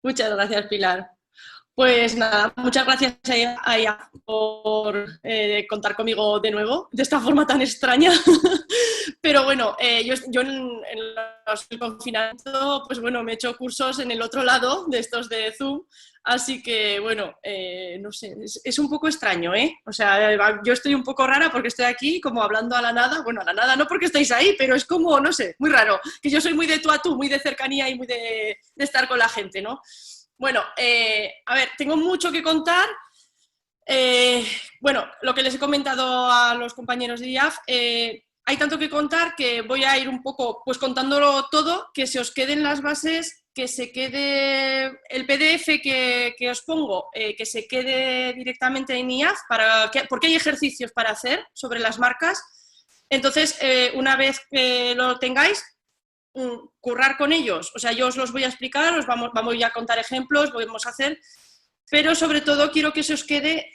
Muchas gracias, Pilar. Pues nada, muchas gracias a ella por contar conmigo de nuevo, de esta forma tan extraña. Pero bueno, yo el confinamiento, pues bueno, me he hecho cursos en el otro lado de estos de Zoom, así que bueno, no sé, es un poco extraño, ¿eh? O sea, yo estoy un poco rara porque estoy aquí como hablando a la nada, bueno, a la nada no porque estáis ahí, pero es como, no sé, muy raro, que yo soy muy de tú a tú, muy de cercanía y muy de estar con la gente, ¿no? Bueno, a ver, tengo mucho que contar. Bueno, lo que les he comentado a los compañeros de IAF, hay tanto que contar que voy a ir un poco pues contándolo todo, que se os queden las bases, que se quede el PDF que os pongo, que se quede directamente en IAF, porque hay ejercicios para hacer sobre las marcas. Entonces, una vez que lo tengáis, currar con ellos, o sea, yo os los voy a explicar, vamos a contar ejemplos, vamos a hacer, pero sobre todo quiero que se os quede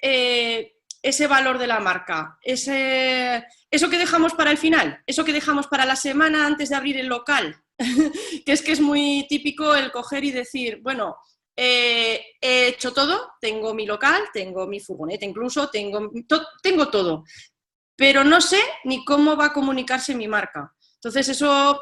ese valor de la marca, eso que dejamos para el final, eso que dejamos para la semana antes de abrir el local, que es muy típico el coger y decir, bueno, he hecho todo, tengo mi local, tengo mi furgoneta incluso, tengo todo, pero no sé ni cómo va a comunicarse mi marca. Entonces eso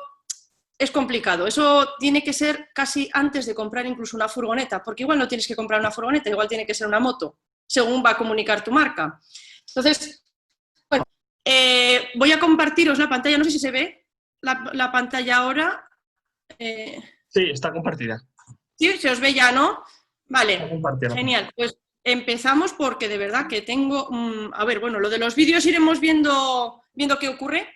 es complicado. Eso tiene que ser casi antes de comprar incluso una furgoneta, porque igual no tienes que comprar una furgoneta, igual tiene que ser una moto, según va a comunicar tu marca. Entonces, bueno, voy a compartiros la pantalla, no sé si se ve la pantalla ahora. Eh, Sí, está compartida. sí, se os ve ya, ¿no? Está Vale, compartida. genial. Pues empezamos porque de verdad que tengo... a ver, bueno, lo de los vídeos iremos viendo qué ocurre.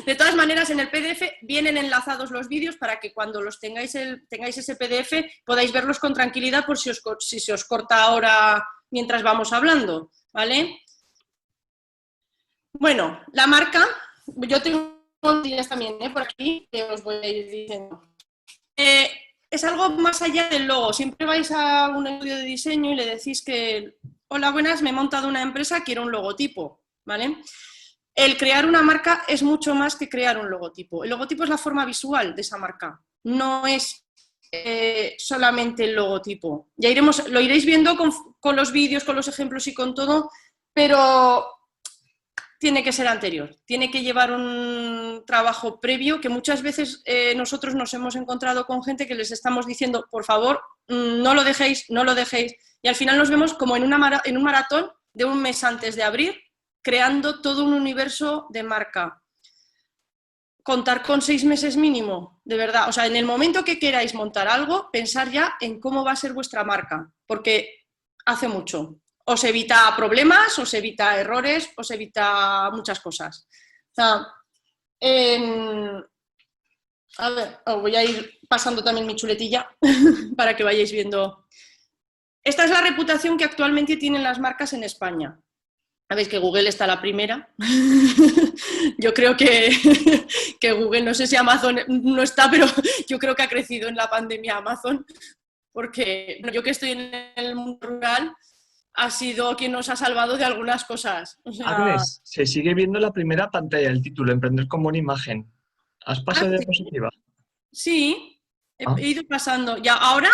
De todas maneras, en el PDF vienen enlazados los vídeos para que cuando los tengáis ese PDF podáis verlos con tranquilidad por si se os corta ahora mientras vamos hablando, ¿vale? Bueno, la marca, yo tengo días también por aquí que os voy a ir diciendo. Eh, es algo más allá del logo. Siempre vais a un estudio de diseño y le decís que, hola, buenas, me he montado una empresa, quiero un logotipo, ¿vale? El crear una marca es mucho más que crear un logotipo. El logotipo es la forma visual de esa marca, no es solamente el logotipo. Lo iréis viendo con los vídeos, con los ejemplos y con todo, pero tiene que ser anterior, tiene que llevar un trabajo previo que muchas veces nosotros nos hemos encontrado con gente que les estamos diciendo, por favor, no lo dejéis, no lo dejéis, y al final nos vemos como en un maratón de un mes antes de abrir, creando todo un universo de marca. Contar con 6 meses mínimo, de verdad. O sea, en el momento que queráis montar algo, pensar ya en cómo va a ser vuestra marca, porque hace mucho. Os evita problemas, os evita errores, os evita muchas cosas. O sea, a ver, os voy a ir pasando también mi chuletilla para que vayáis viendo. Esta es la reputación que actualmente tienen las marcas en España. Sabéis que Google está a la primera. Yo creo que Google, no sé si Amazon no está, pero yo creo que ha crecido en la pandemia Amazon, porque yo que estoy en el mundo rural, ha sido quien nos ha salvado de algunas cosas. O sea, Agnes, se sigue viendo la primera pantalla, el título, Emprender con buena imagen. ¿Has pasado de sí, diapositiva? sí, Ah, he ido pasando. ¿Ya ahora?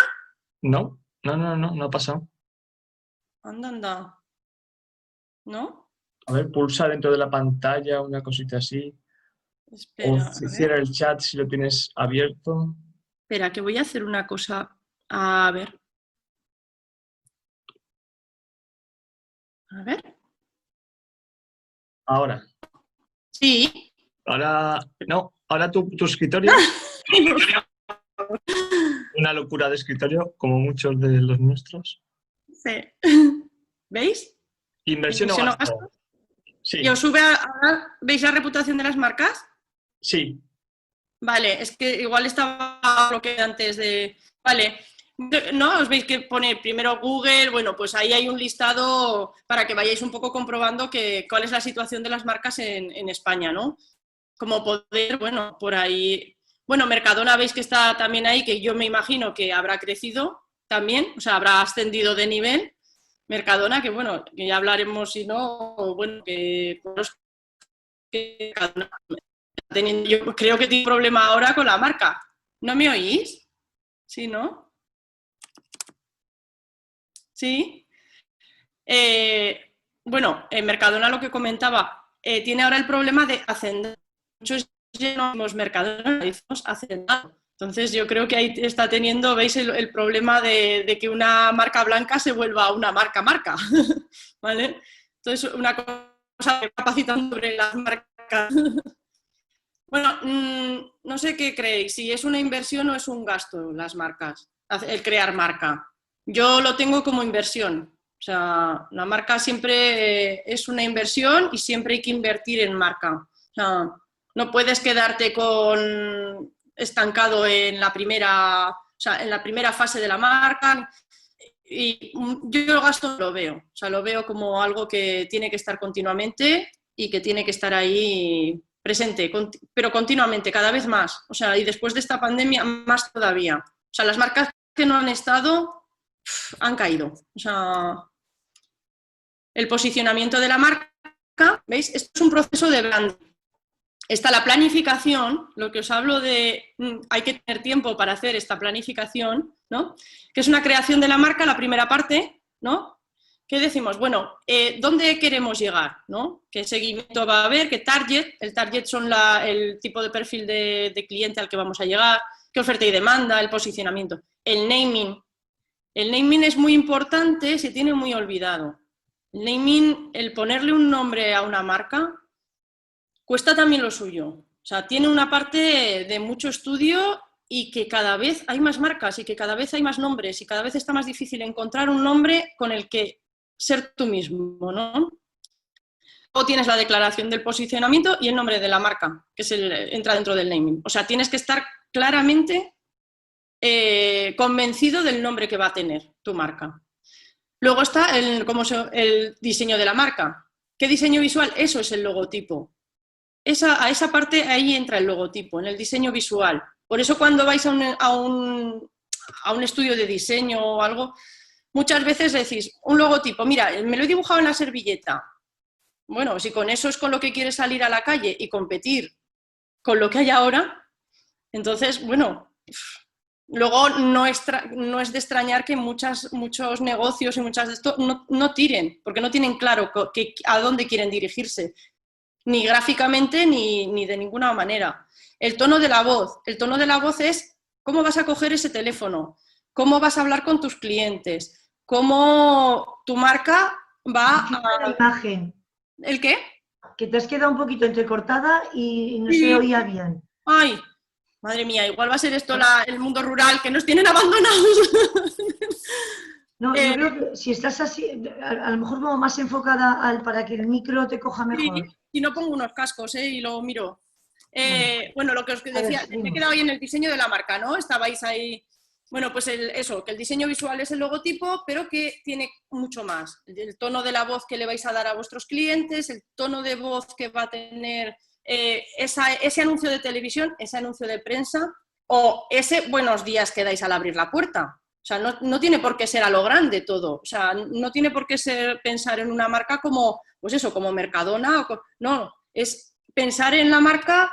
no ha pasado. Anda, anda. ¿No? A ver, pulsa dentro de la pantalla, una cosita así. O Espera, a ver. cierra el chat si lo tienes abierto. Espera, que voy a hacer una cosa. A ver. A ver. Ahora. Sí. Ahora, no, ahora tu escritorio, una locura de escritorio, como muchos de los nuestros. Sí. ¿Veis? Inversión o Inversión o gasto. gasto. ¿Y Sí, os sube ahora? ¿Veis la reputación de las marcas? sí. Vale, es que igual estaba lo que antes de... Vale, ¿no? Os veis que pone primero Google, bueno, pues ahí hay un listado para que vayáis un poco comprobando cuál es la situación de las marcas en España, ¿no? Como poder, bueno, por ahí... Bueno, Mercadona veis que está también ahí, que yo me imagino que habrá crecido también, o sea, habrá ascendido de nivel. Mercadona, que bueno, que ya hablaremos si no, bueno, que yo creo que tiene un problema ahora con la marca. ¿No me oís? ¿Sí, no? Sí. Bueno, en Mercadona lo que comentaba, tiene ahora el problema de hacendar. Muchos ya no somos Mercadona, decimos hacendado. Entonces yo creo que ahí está teniendo, veis, el problema de que una marca blanca se vuelva una marca, ¿vale? Entonces una cosa que capacitando sobre las marcas. Bueno, no sé qué creéis, si es una inversión o es un gasto las marcas, el crear marca. Yo lo tengo como inversión. O sea, la marca siempre es una inversión y siempre hay que invertir en marca. O sea, no puedes quedarte estancado en la primera fase de la marca. Y yo el gasto lo veo. O sea, lo veo como algo que tiene que estar continuamente y que tiene que estar ahí presente, pero continuamente, cada vez más. O sea, y después de esta pandemia, más todavía. O sea, las marcas que no han estado han caído. O sea, el posicionamiento de la marca, ¿veis? Esto es un proceso de branding. Está la planificación, lo que os hablo de hay que tener tiempo para hacer esta planificación, ¿no? Que es una creación de la marca, la primera parte, ¿no? ¿Qué decimos? Bueno, ¿dónde queremos llegar? ¿No? ¿Qué seguimiento va a haber? ¿Qué target? El target son el tipo de perfil de cliente al que vamos a llegar, qué oferta y demanda, el posicionamiento. El naming. El naming es muy importante, se tiene muy olvidado. El naming, el ponerle un nombre a una marca, cuesta también lo suyo. O sea, tiene una parte de mucho estudio y que cada vez hay más marcas y que cada vez hay más nombres y cada vez está más difícil encontrar un nombre con el que ser tú mismo, ¿no? O tienes la declaración del posicionamiento y el nombre de la marca, que entra dentro del naming. O sea, tienes que estar claramente convencido del nombre que va a tener tu marca. Luego está el diseño de la marca. ¿Qué diseño visual? Eso es el logotipo. A esa parte ahí entra el logotipo, en el diseño visual. Por eso cuando vais a un estudio de diseño o algo, muchas veces decís, un logotipo, mira, me lo he dibujado en la servilleta. Bueno, si con eso es con lo que quieres salir a la calle y competir con lo que hay ahora, entonces, bueno, luego no es de extrañar que muchos negocios y muchas de esto no tiren, porque no tienen claro a dónde quieren dirigirse, ni gráficamente ni de ninguna manera. El tono de la voz. El tono de la voz es cómo vas a coger ese teléfono, cómo vas a hablar con tus clientes, cómo tu marca va a... La imagen. ¿El qué? Que te has quedado un poquito entrecortada y no se oía bien. Ay, madre mía, igual va a ser esto el mundo rural, que nos tienen abandonados. No, yo creo que si estás así, a lo mejor como más enfocada para que el micro te coja mejor. Sí, y no pongo unos cascos, y lo miro. Bueno, lo que os decía, me he quedado ahí en el diseño de la marca, ¿no? Estabais ahí. Bueno, pues eso, que el diseño visual es el logotipo, pero que tiene mucho más. El tono de la voz que le vais a dar a vuestros clientes, el tono de voz que va a tener ese anuncio de televisión, ese anuncio de prensa o ese buenos días que dais al abrir la puerta. O sea, no tiene por qué ser a lo grande todo. O sea, no tiene por qué pensar en una marca como, pues eso, como Mercadona. No, es pensar en la marca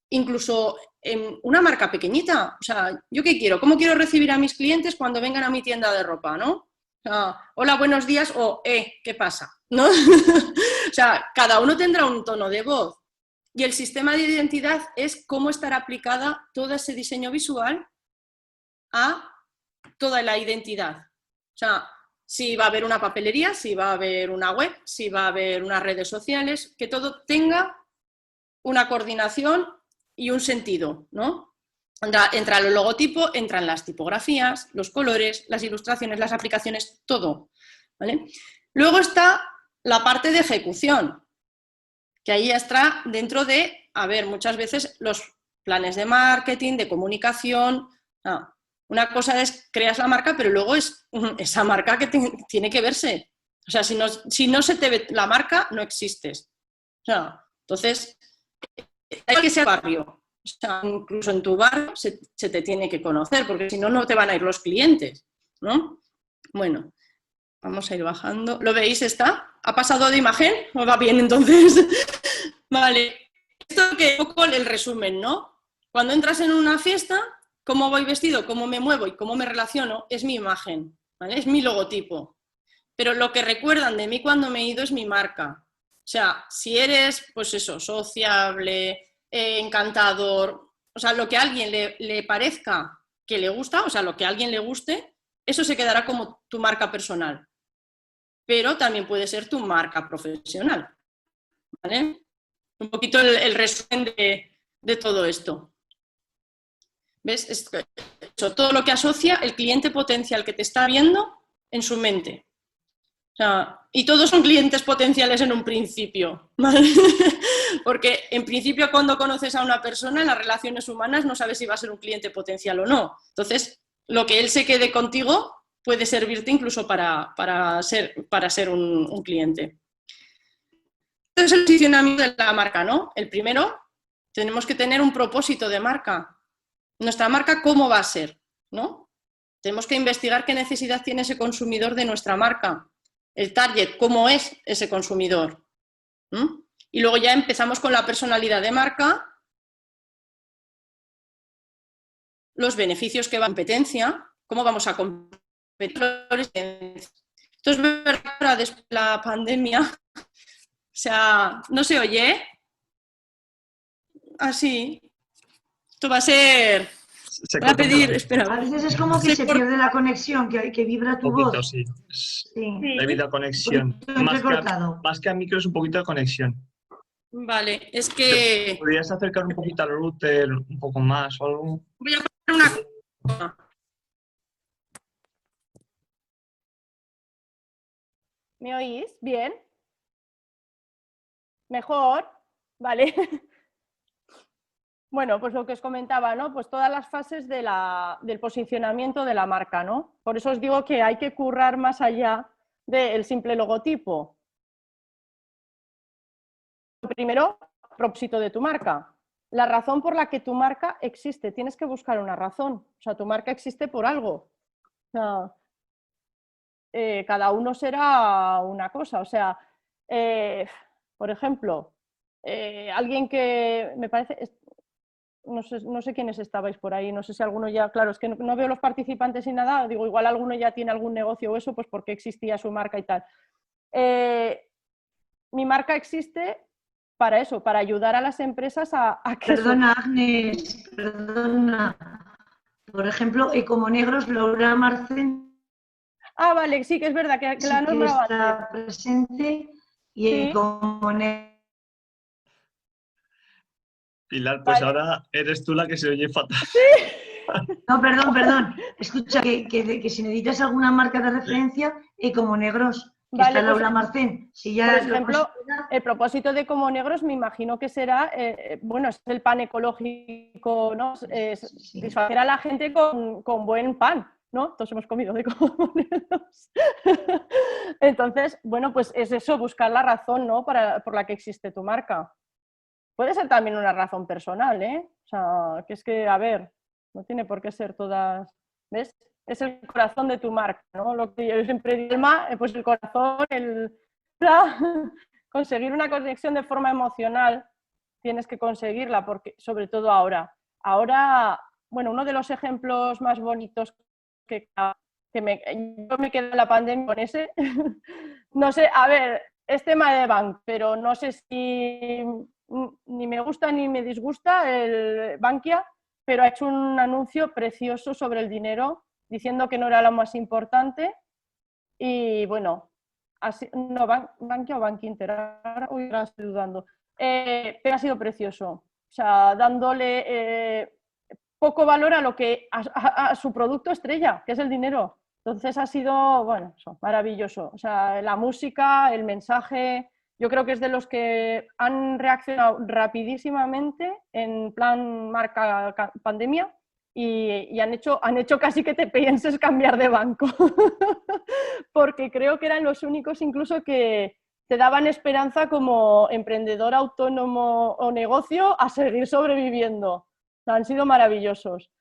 incluso en una marca pequeñita. O sea, ¿yo qué quiero? ¿Cómo quiero recibir a mis clientes cuando vengan a mi tienda de ropa, no? O sea, hola, buenos días o ¿qué pasa? ¿No? O sea, cada uno tendrá un tono de voz. Y el sistema de identidad es cómo estará aplicada todo ese diseño visual a toda la identidad. O sea, si va a haber una papelería, si va a haber una web, si va a haber unas redes sociales, que todo tenga una coordinación y un sentido, ¿no? Entra el logotipo, entran las tipografías, los colores, las ilustraciones, las aplicaciones, todo, ¿vale? Luego está la parte de ejecución, que ahí está dentro de, a ver, muchas veces los planes de marketing, de comunicación. Una cosa es creas la marca, pero luego es esa marca que tiene que verse. O sea, si no se te ve la marca, no existes. O sea, entonces, hay que ser barrio. O sea, incluso en tu barrio se te tiene que conocer, porque si no, no te van a ir los clientes, ¿no? Bueno, vamos a ir bajando. ¿Lo veis? ¿Está? ¿Ha pasado de imagen? ¿O va bien entonces? Vale. Esto que es un poco el resumen, ¿no? Cuando entras en una fiesta, cómo voy vestido, cómo me muevo y cómo me relaciono, es mi imagen, ¿vale? Es mi logotipo. pero lo que recuerdan de mí cuando me he ido es mi marca. O sea, si eres, pues eso, sociable, encantador, o sea, lo que a alguien le parezca que le gusta, o sea, lo que a alguien le guste, eso se quedará como tu marca personal. Pero también puede ser tu marca profesional, ¿vale? Un poquito el resumen de todo esto. ¿Ves? Eso, todo lo que asocia el cliente potencial que te está viendo en su mente. O sea, y todos son clientes potenciales en un principio, ¿vale? Porque en principio cuando conoces a una persona en las relaciones humanas no sabes si va a ser un cliente potencial o no. Entonces, lo que él se quede contigo puede servirte incluso para ser un cliente. Este es el posicionamiento de la marca, ¿no? El primero, tenemos que tener un propósito de marca. Nuestra marca, ¿cómo va a ser? ¿No? Tenemos que investigar qué necesidad tiene ese consumidor de nuestra marca. El target, ¿cómo es ese consumidor? Y luego ya empezamos con la personalidad de marca, los beneficios que va a competencia, cómo vamos a competir. Esto es verdad ahora después de la pandemia. O sea, no se oye. Así. Esto va a ser... Voy a pedir, espera. A veces es como que se pierde la conexión, que vibra tu Un poquito, voz. sí. Sí. Debido a conexión. Más que a micro es un poquito de conexión. Vale, es que... ¿Podrías acercar un poquito al router un poco más o algo? Voy a poner una cosa. ¿Me oís? ¿Bien? ¿Mejor? Vale. Bueno, pues lo que os comentaba, ¿no? Pues todas las fases del posicionamiento de la marca, ¿no? Por eso os digo que hay que currar más allá del simple logotipo. Primero, propósito de tu marca. La razón por la que tu marca existe. Tienes que buscar una razón. O sea, tu marca existe por algo. O sea, cada uno será una cosa. O sea, por ejemplo, alguien que me parece... No sé quiénes estabais por ahí, no sé si alguno ya, claro, es que no veo los participantes y nada, digo, igual alguno ya tiene algún negocio o eso, pues porque existía su marca y tal. Mi marca existe para eso, para ayudar a las empresas a que... Perdona, Agnes, perdona. Por ejemplo, Ecomonegros, Laura Marcén. Ah, vale, sí que es verdad que Sí la he que nombrado está antes. presente y Sí. Ecomonegros. Pilar, pues Vale. ahora eres tú la que se oye fatal. No, perdón. Escucha, que si necesitas alguna marca de referencia, Ecomonegros, que Vale, está pues, Laura Marcén. Si por ya lo ejemplo, considera... el propósito de Ecomonegros me imagino que será, bueno, es el pan ecológico, ¿no? Sí. Satisfacer a la gente con buen pan, ¿no? Todos hemos comido de Ecomonegros. Entonces, bueno, pues es eso, buscar la razón, ¿no? Por la que existe tu marca. Puede ser también una razón personal, ¿eh? O sea, que es que, a ver, no tiene por qué ser todas, ¿ves? Es el corazón de tu marca, ¿no? Lo que yo siempre digo, pues el corazón, conseguir una conexión de forma emocional, tienes que conseguirla, porque sobre todo ahora. Ahora, bueno, uno de los ejemplos más bonitos yo me quedé en la pandemia con ese, no sé, a ver, es tema de banco, pero no sé si ni me gusta ni me disgusta el Bankia, pero ha hecho un anuncio precioso sobre el dinero, diciendo que no era lo más importante y bueno, así, no, Bankia o Bankinter, ahora estoy dudando, pero ha sido precioso, o sea, dándole poco valor a lo que a su producto estrella, que es el dinero. Entonces ha sido, bueno, eso, maravilloso. O sea, la música, el mensaje, yo creo que es de los que han reaccionado rapidísimamente en plan marca pandemia y han hecho casi que te pienses cambiar de banco. Porque creo que eran los únicos incluso que te daban esperanza como emprendedor autónomo o negocio a seguir sobreviviendo. Han sido maravillosos.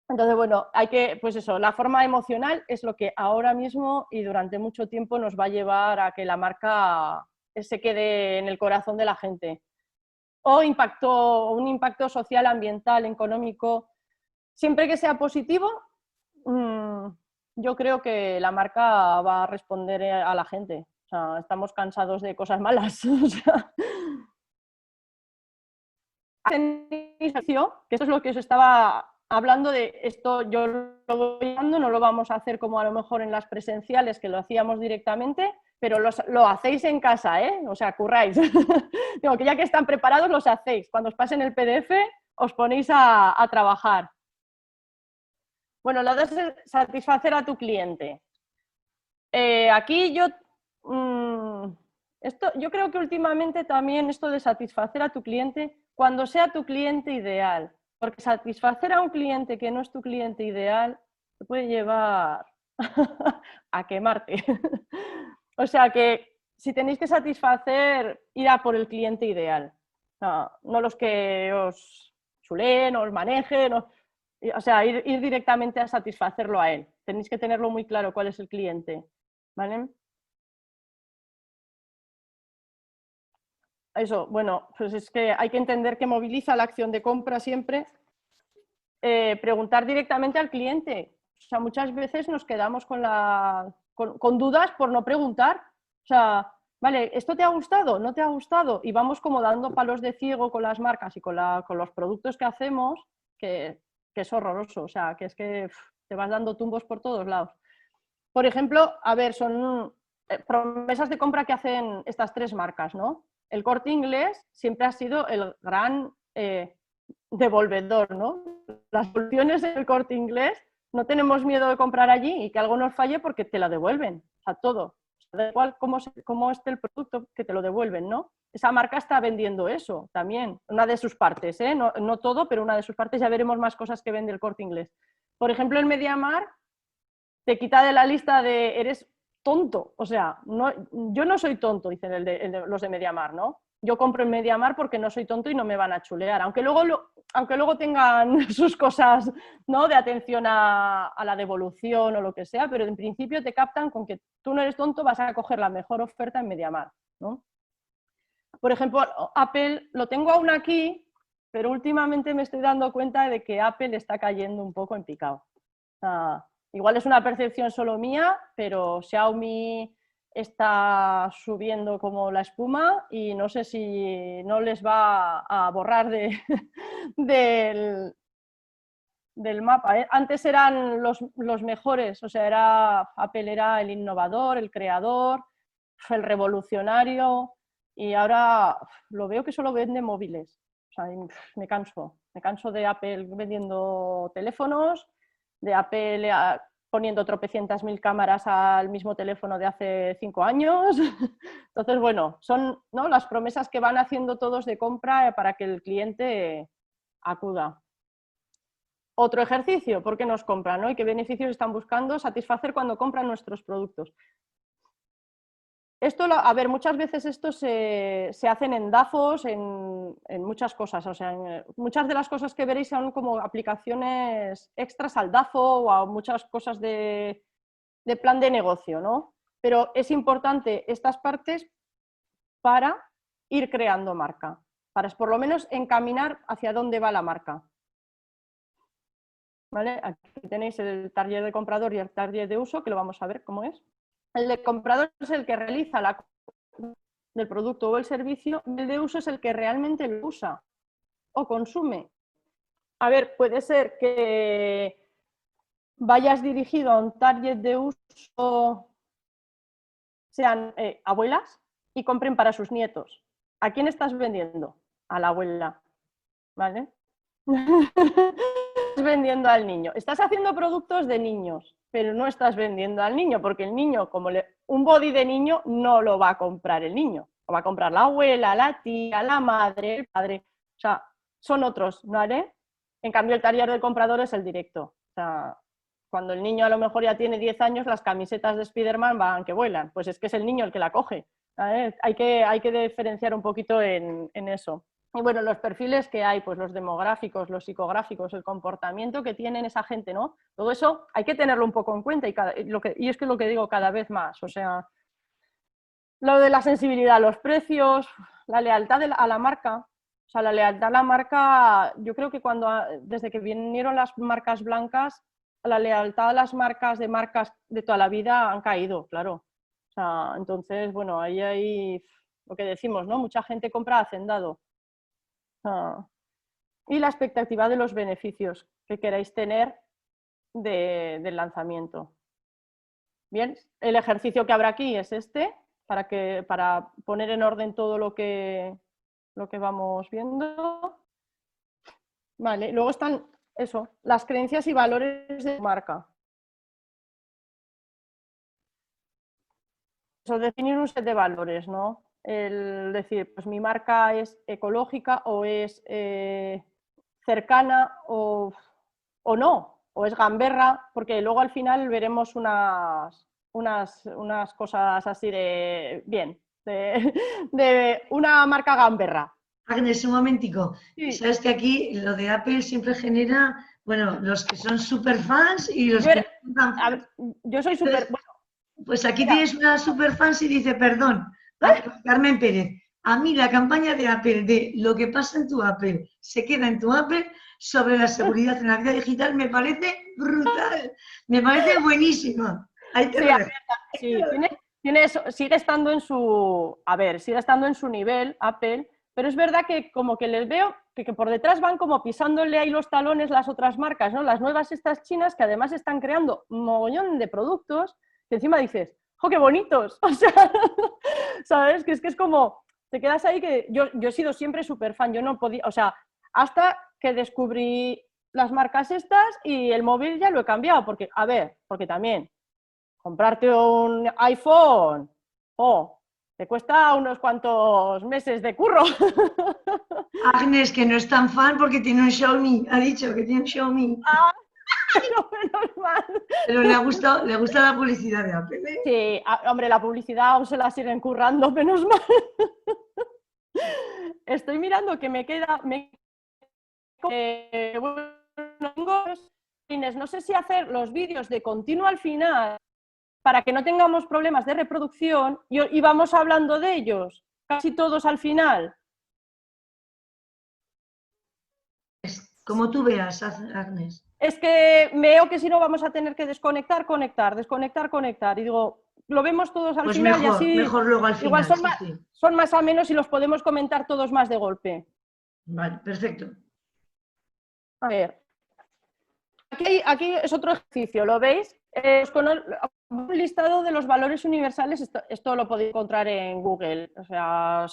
Entonces, bueno, hay que, pues eso, la forma emocional es lo que ahora mismo y durante mucho tiempo nos va a llevar a que la marca se quede en el corazón de la gente. O un impacto social, ambiental, económico, siempre que sea positivo, yo creo que la marca va a responder a la gente. O sea, estamos cansados de cosas malas. O sea, que esto es lo que os estaba hablando de esto, yo lo voy dando, no lo vamos a hacer como a lo mejor en las presenciales, que lo hacíamos directamente, pero lo hacéis en casa, ¿eh? O sea, curráis. Digo, que ya que están preparados, los hacéis. Cuando os pasen el PDF, os ponéis a trabajar. Bueno, lo de satisfacer a tu cliente. Aquí yo creo que últimamente también esto de satisfacer a tu cliente, cuando sea tu cliente ideal, porque satisfacer a un cliente que no es tu cliente ideal te puede llevar a quemarte. O sea que si tenéis que satisfacer, ir a por el cliente ideal, no los que os chuleen, os manejen, o sea, ir directamente a satisfacerlo a él. Tenéis que tenerlo muy claro cuál es el cliente, ¿vale? Eso, bueno, pues es que hay que entender que moviliza la acción de compra siempre. Preguntar directamente al cliente. O sea, muchas veces nos quedamos con dudas por no preguntar. O sea, vale, ¿esto te ha gustado? ¿No te ha gustado? Y vamos como dando palos de ciego con las marcas y con los productos que hacemos, que es horroroso. O sea, que es que te vas dando tumbos por todos lados. Por ejemplo, a ver, son promesas de compra que hacen estas tres marcas, ¿no? El Corte Inglés siempre ha sido el gran devolvedor, ¿no? Las soluciones del Corte Inglés, no tenemos miedo de comprar allí y que algo nos falle porque te la devuelven, o sea, todo. Da igual cómo esté el producto, que te lo devuelven, ¿no? Esa marca está vendiendo eso también, una de sus partes, ¿eh? No todo, pero una de sus partes, ya veremos más cosas que vende el Corte Inglés. Por ejemplo, el MediaMarkt te quita de la lista de eres tonto, o sea, yo no soy tonto, dicen los de MediaMarkt, ¿no? Yo compro en MediaMarkt porque no soy tonto y no me van a chulear, aunque luego tengan sus cosas, ¿no? De atención a la devolución o lo que sea, pero en principio te captan con que tú no eres tonto, vas a coger la mejor oferta en MediaMarkt, ¿no? Por ejemplo, Apple, lo tengo aún aquí, pero últimamente me estoy dando cuenta de que Apple está cayendo un poco en picado. Igual es una percepción solo mía, pero Xiaomi está subiendo como la espuma y no sé si no les va a borrar del mapa, ¿eh? Antes eran los mejores, o sea, Apple era el innovador, el creador, el revolucionario, y ahora lo veo que solo vende móviles. O sea, me canso de Apple vendiendo teléfonos, de Apple poniendo tropecientas mil cámaras al mismo teléfono de hace 5 años. Entonces, bueno, son, ¿no?, las promesas que van haciendo todos de compra para que el cliente acuda. Otro ejercicio, ¿por qué nos compran, ¿no? ¿Y qué beneficios están buscando satisfacer cuando compran nuestros productos? Esto, a ver, muchas veces esto se hacen en DAFOs, en muchas cosas, o sea, muchas de las cosas que veréis son como aplicaciones extras al DAFO o a muchas cosas de plan de negocio, ¿no? Pero es importante estas partes para ir creando marca, para por lo menos encaminar hacia dónde va la marca. ¿Vale? Aquí tenéis el taller de comprador y el taller de uso, que lo vamos a ver cómo es. El de comprador es el que realiza la compra del producto o el servicio, y el de uso es el que realmente lo usa o consume. A ver, puede ser que vayas dirigido a un target de uso, sean abuelas, y compren para sus nietos. ¿A quién estás vendiendo? A la abuela, ¿vale? Estás vendiendo al niño. Estás haciendo productos de niños, pero no estás vendiendo al niño, porque el niño, un body de niño, no lo va a comprar el niño. Lo va a comprar la abuela, la tía, la madre, el padre. O sea, son otros, ¿vale? En cambio, el taller del comprador es el directo. O sea, cuando el niño a lo mejor ya tiene 10 años, las camisetas de Spiderman van que vuelan. Pues es que es el niño el que la coge, ¿vale? Hay que diferenciar un poquito en eso. Y bueno, los perfiles que hay, pues los demográficos, los psicográficos, el comportamiento que tienen esa gente, ¿no? Todo eso hay que tenerlo un poco en cuenta y es que lo que digo cada vez más, o sea, lo de la sensibilidad a los precios, la lealtad a la marca, o sea, la lealtad a la marca, yo creo que desde que vinieron las marcas blancas, la lealtad a las marcas de toda la vida han caído, claro. O sea, entonces, bueno, ahí hay lo que decimos, ¿no? Mucha gente compra hacendado. Y la expectativa de los beneficios que queráis tener del lanzamiento. Bien, el ejercicio que habrá aquí es este, para poner en orden todo lo que vamos viendo. Vale, luego están las creencias y valores de marca. Eso, definir un set de valores, ¿no? El decir, pues mi marca es ecológica o es cercana o no, o es gamberra, porque luego al final veremos unas cosas así de una marca gamberra. Agnes, un momentico. Sí. Sabes que aquí lo de Apple siempre genera, bueno, los que son súper fans y los que no son tan fans. Yo soy súper... Pues aquí Mira. tienes una super fan y dice, perdón, Carmen Pérez, a mí la campaña de Apple, de lo que pasa en tu Apple, se queda en tu Apple, sobre la seguridad en la vida digital, me parece brutal, me parece buenísima. Ahí te lo dejo. Sí, sigue estando en su... A ver, sigue estando en su nivel, Apple, pero es verdad que como que les veo que por detrás van como pisándole ahí los talones las otras marcas, ¿no? Las nuevas estas chinas que además están creando un mogollón de productos que encima dices, ¡jo, qué bonitos! O sea, ¿sabes? Que es como, te quedas ahí que yo he sido siempre súper fan, yo no podía, o sea, hasta que descubrí las marcas estas y el móvil ya lo he cambiado, porque, a ver, porque también, comprarte un iPhone, te cuesta unos cuantos meses de curro. Agnes, que no es tan fan porque tiene un Xiaomi, ha dicho que tiene un Xiaomi. No, menos mal. Pero le gusta la publicidad de Apple, ¿eh? Sí, hombre, la publicidad aún se la siguen currando, menos mal. Estoy mirando que me queda... no sé si hacer los vídeos de continuo al final para que no tengamos problemas de reproducción y vamos hablando de ellos, casi todos al final. Como tú veas, Agnes. Es que veo que si no vamos a tener que desconectar, conectar, desconectar, conectar. Y digo, lo vemos todos al pues final mejor, y así mejor luego al final. Igual son, sí. Son más amenos y los podemos comentar todos más de golpe. Vale, perfecto. A ver. Aquí es otro ejercicio, ¿lo veis? Un listado de los valores universales, esto lo podéis encontrar en Google, o sea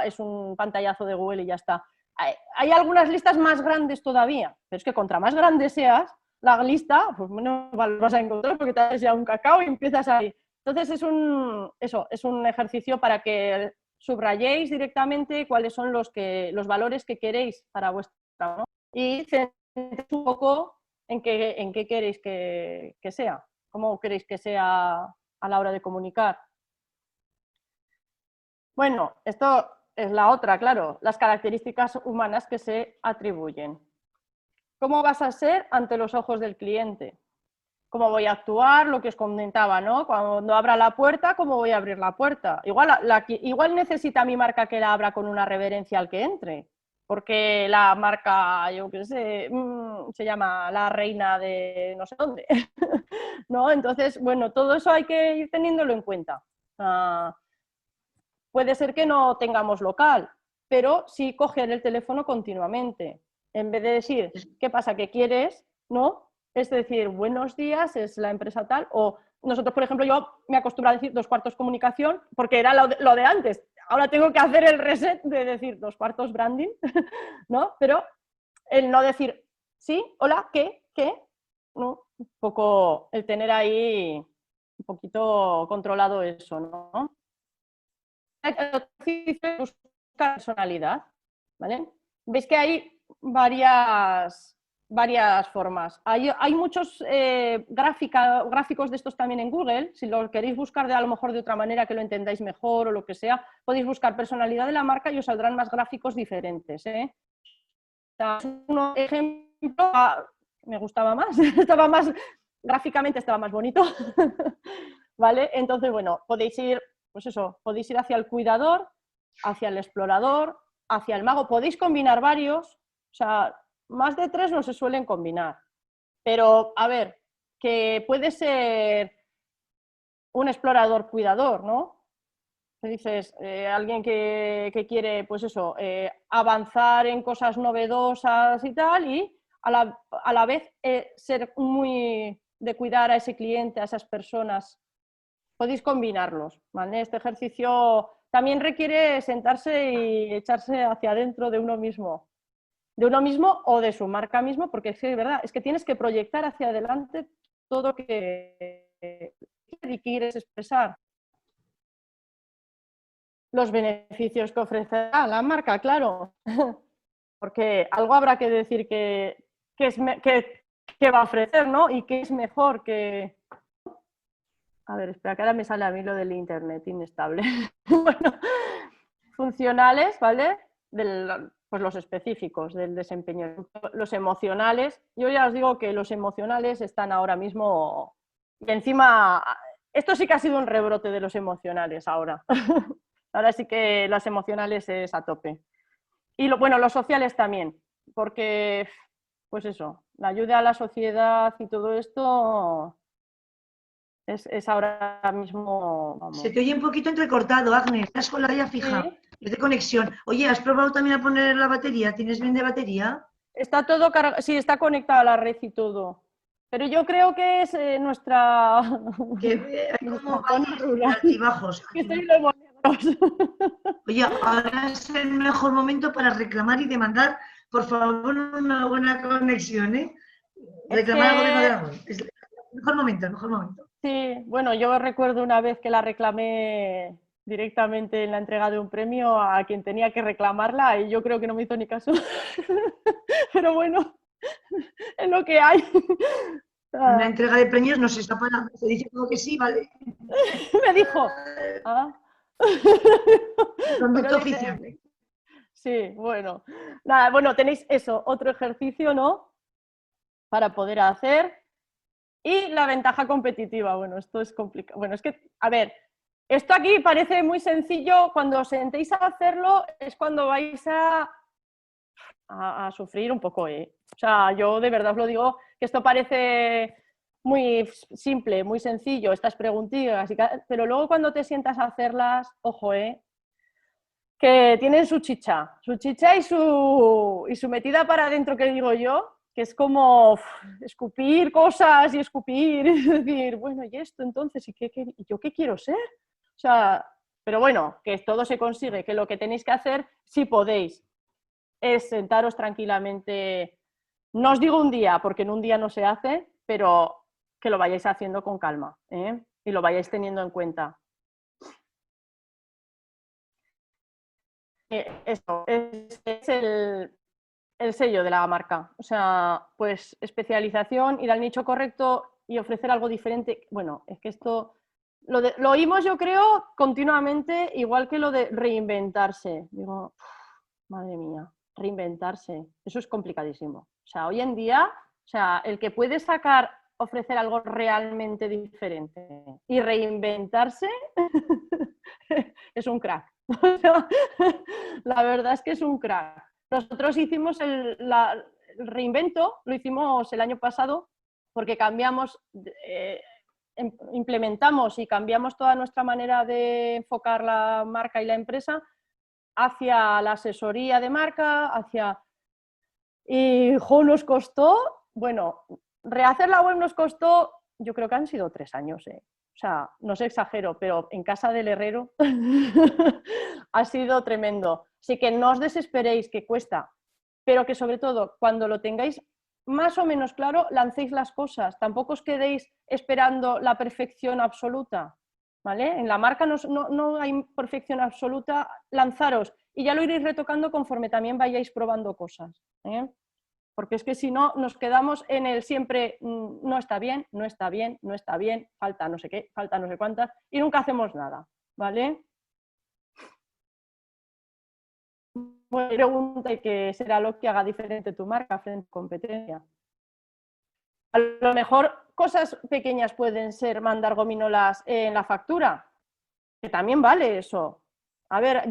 es un pantallazo de Google y ya está. Hay algunas listas más grandes todavía, pero es que contra más grande seas, la lista, pues menos vas a encontrar porque te das ya un cacao y empiezas ahí. Entonces es un ejercicio para que subrayéis directamente cuáles son los valores que queréis para vuestra, ¿no? Y centréis un poco en qué queréis que sea, cómo queréis que sea a la hora de comunicar. Bueno, esto es la otra, claro, las características humanas que se atribuyen. ¿Cómo vas a ser ante los ojos del cliente? ¿Cómo voy a actuar? Lo que os comentaba, ¿no? Cuando abra la puerta, ¿cómo voy a abrir la puerta? Igual necesita mi marca que la abra con una reverencia al que entre, porque la marca, yo qué sé, se llama la reina de no sé dónde, ¿no? Entonces, bueno, todo eso hay que ir teniéndolo en cuenta. Puede ser que no tengamos local, pero sí coger el teléfono continuamente. En vez de decir, ¿qué pasa? ¿Qué quieres? ¿No? Es decir, buenos días, es la empresa tal, o nosotros, por ejemplo, yo me acostumbro a decir 2 cuartos comunicación, porque era lo de antes. Ahora tengo que hacer el reset de decir 2 cuartos branding, ¿no? Pero el no decir, sí, hola, ¿qué? ¿No? Un poco el tener ahí un poquito controlado eso, ¿no? Buscar personalidad, ¿vale? Veis que hay varias formas. Hay muchos gráficos de estos también en Google. Si lo queréis buscar a lo mejor de otra manera que lo entendáis mejor o lo que sea, podéis buscar personalidad de la marca y os saldrán más gráficos diferentes, ¿eh? Un ejemplo me gustaba más, gráficamente estaba más bonito, ¿vale? Entonces, bueno, podéis ir hacia el cuidador, hacia el explorador, hacia el mago. Podéis combinar varios, o sea, más de 3 no se suelen combinar. Pero, a ver, que puede ser un explorador cuidador, ¿no? Dices, alguien que quiere, pues eso, avanzar en cosas novedosas y tal, y a la vez ser muy de cuidar a ese cliente, a esas personas. Podéis combinarlos, ¿vale? Este ejercicio también requiere sentarse y echarse hacia adentro de uno mismo o de su marca mismo, porque es verdad, es que tienes que proyectar hacia adelante todo que quieres expresar. Los beneficios que ofrecerá la marca, claro, porque algo habrá que decir que va a ofrecer, ¿no? Y que es mejor que... A ver, espera, que ahora me sale a mí lo del internet inestable. Bueno, funcionales, ¿vale? Pues los específicos del desempeño. Los emocionales, yo ya os digo que los emocionales están ahora mismo... Y encima, esto sí que ha sido un rebrote de los emocionales ahora. Ahora sí que las emocionales es a tope. Y bueno, los sociales también, porque, pues eso, la ayuda a la sociedad y todo esto es ahora mismo... Vamos. Se te oye un poquito entrecortado, Agnes, estás con la vía fija, Sí. es de conexión. Oye, ¿has probado también a poner la batería? ¿Tienes bien de batería? Está todo cargado, sí, está conectado a la red y todo. Pero yo creo que es nuestra, Que hay como nuestra zona rural. altibajos. Que estoy de monedas. Oye, ahora es el mejor momento para reclamar y demandar, por favor, una buena conexión, ¿eh? Reclamar al gobierno de Aragón. Es el mejor momento, el mejor momento. Sí, bueno, yo recuerdo una vez que la reclamé directamente en la entrega de un premio a quien tenía que reclamarla y yo creo que no me hizo ni caso. Pero bueno, es lo que hay. Una entrega de premios no se está para, se dice como que sí, ¿vale? Me dijo. ¿Ah? Conducto oficial. Sí, bueno. Nada, bueno, tenéis eso, otro ejercicio, ¿no? Para poder hacer. Y la ventaja competitiva, bueno, esto es complicado. Bueno, es que, a ver, esto aquí parece muy sencillo, cuando os sentéis a hacerlo es cuando vais a sufrir un poco, ¿eh? O sea, yo de verdad os lo digo, que esto parece muy simple, muy sencillo, estas preguntillas, pero luego cuando te sientas a hacerlas, ojo, que tienen su chicha y su metida para adentro, que digo yo, que es como escupir cosas y escupir y decir, bueno, ¿y esto entonces? ¿Y yo qué quiero ser? O sea, pero bueno, que todo se consigue, que lo que tenéis que hacer, si podéis, es sentaros tranquilamente, no os digo un día, porque en un día no se hace, pero que lo vayáis haciendo con calma, ¿eh? Y lo vayáis teniendo en cuenta. Esto es el sello de la marca, o sea, pues especialización, ir al nicho correcto y ofrecer algo diferente. Bueno, es que esto lo oímos, yo creo, continuamente, igual que lo de reinventarse. Digo, madre mía, reinventarse, eso es complicadísimo. O sea, hoy en día, o sea, el que puede ofrecer algo realmente diferente y reinventarse es un crack. La verdad es que es un crack. Nosotros hicimos el reinvento, lo hicimos el año pasado porque cambiamos, implementamos y cambiamos toda nuestra manera de enfocar la marca y la empresa hacia la asesoría de marca, y nos costó, bueno, rehacer la web nos costó, yo creo que han sido 3 años, O sea, no sé, exagero, pero en casa del herrero ha sido tremendo. Así que no os desesperéis, que cuesta, pero que sobre todo cuando lo tengáis más o menos claro, lancéis las cosas. Tampoco os quedéis esperando la perfección absoluta, ¿vale? En la marca no hay perfección absoluta, lanzaros y ya lo iréis retocando conforme también vayáis probando cosas, ¿eh? Porque es que si no, nos quedamos en el siempre no está bien, no está bien, no está bien, falta no sé qué, falta no sé cuántas, y nunca hacemos nada, ¿vale? Bueno, pregunta que será lo que haga diferente tu marca frente a competencia. A lo mejor cosas pequeñas pueden ser mandar gominolas en la factura, que también vale eso. A ver,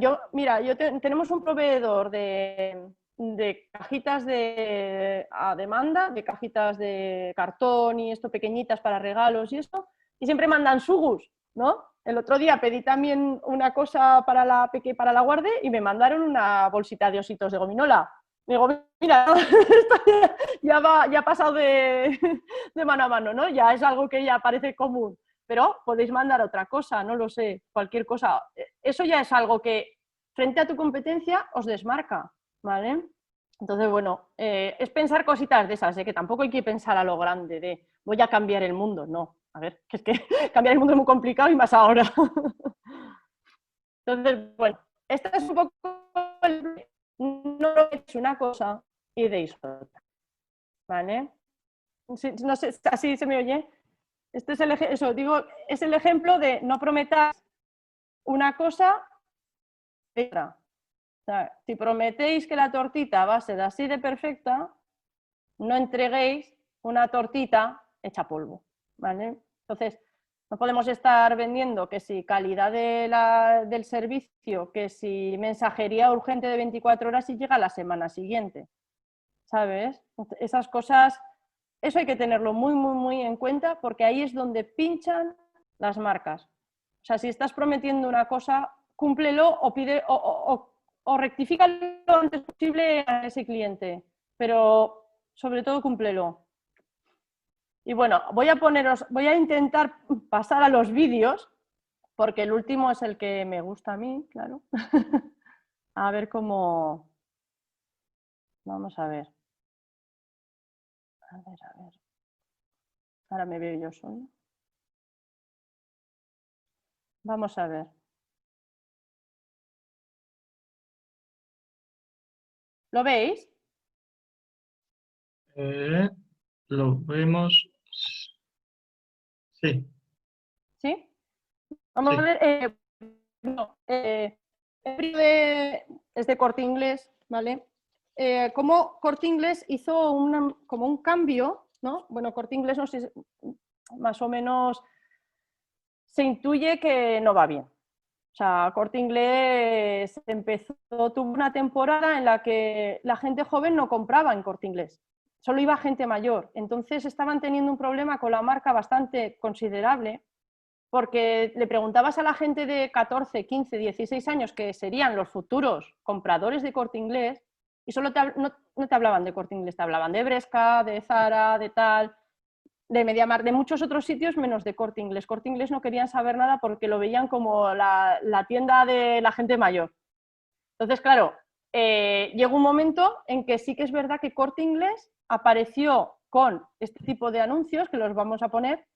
tenemos un proveedor de de cajitas a demanda, de cajitas de cartón y esto pequeñitas para regalos y esto, y siempre mandan sugus, ¿no? El otro día pedí también una cosa para la guarde y me mandaron una bolsita de ositos de gominola. Digo, mira, esto ya ha pasado de mano a mano, ¿no? Ya es algo que ya parece común, pero podéis mandar otra cosa, no lo sé, cualquier cosa. Eso ya es algo que frente a tu competencia os desmarca, ¿vale? Entonces, bueno, es pensar cositas de esas, que tampoco hay que pensar a lo grande, de voy a cambiar el mundo, no. A ver, que es que cambiar el mundo es muy complicado y más ahora. Entonces, bueno, esta es un poco no es una cosa y deis otra, ¿vale? No sé, así se me oye. Este es es el ejemplo de no prometáis una cosa y otra. O sea, si prometéis que la tortita va a ser así de perfecta, no entreguéis una tortita hecha polvo, ¿vale? Entonces, no podemos estar vendiendo que si calidad del servicio, que si mensajería urgente de 24 horas y llega la semana siguiente, ¿sabes? Esas cosas, eso hay que tenerlo muy, muy, muy en cuenta porque ahí es donde pinchan las marcas. O sea, si estás prometiendo una cosa, cúmplelo o rectifica lo antes posible a ese cliente, pero sobre todo cúmplelo. Y bueno, voy a intentar pasar a los vídeos, porque el último es el que me gusta a mí, claro. A ver cómo... Vamos a ver. A ver. Ahora me veo yo sola. Vamos a ver. ¿Lo veis? Lo vemos. Sí, ¿Sí? Vamos a sí. ver. El vídeo es de Corte Inglés, ¿vale? Como Corte Inglés hizo como un cambio, ¿no? Bueno, Corte Inglés no sé, más o menos se intuye que no va bien. O sea, Corte Inglés tuvo una temporada en la que la gente joven no compraba en Corte Inglés, solo iba gente mayor. Entonces estaban teniendo un problema con la marca bastante considerable, porque le preguntabas a la gente de 14, 15, 16 años, que serían los futuros compradores de Corte Inglés, y solo no te hablaban de Corte Inglés, te hablaban de Bresca, de Zara, de tal, de MediaMarkt, de muchos otros sitios menos de Corte Inglés. Corte Inglés no querían saber nada porque lo veían como la tienda de la gente mayor. Entonces, claro, llegó un momento en que sí que es verdad que Corte Inglés apareció con este tipo de anuncios, que los vamos a poner,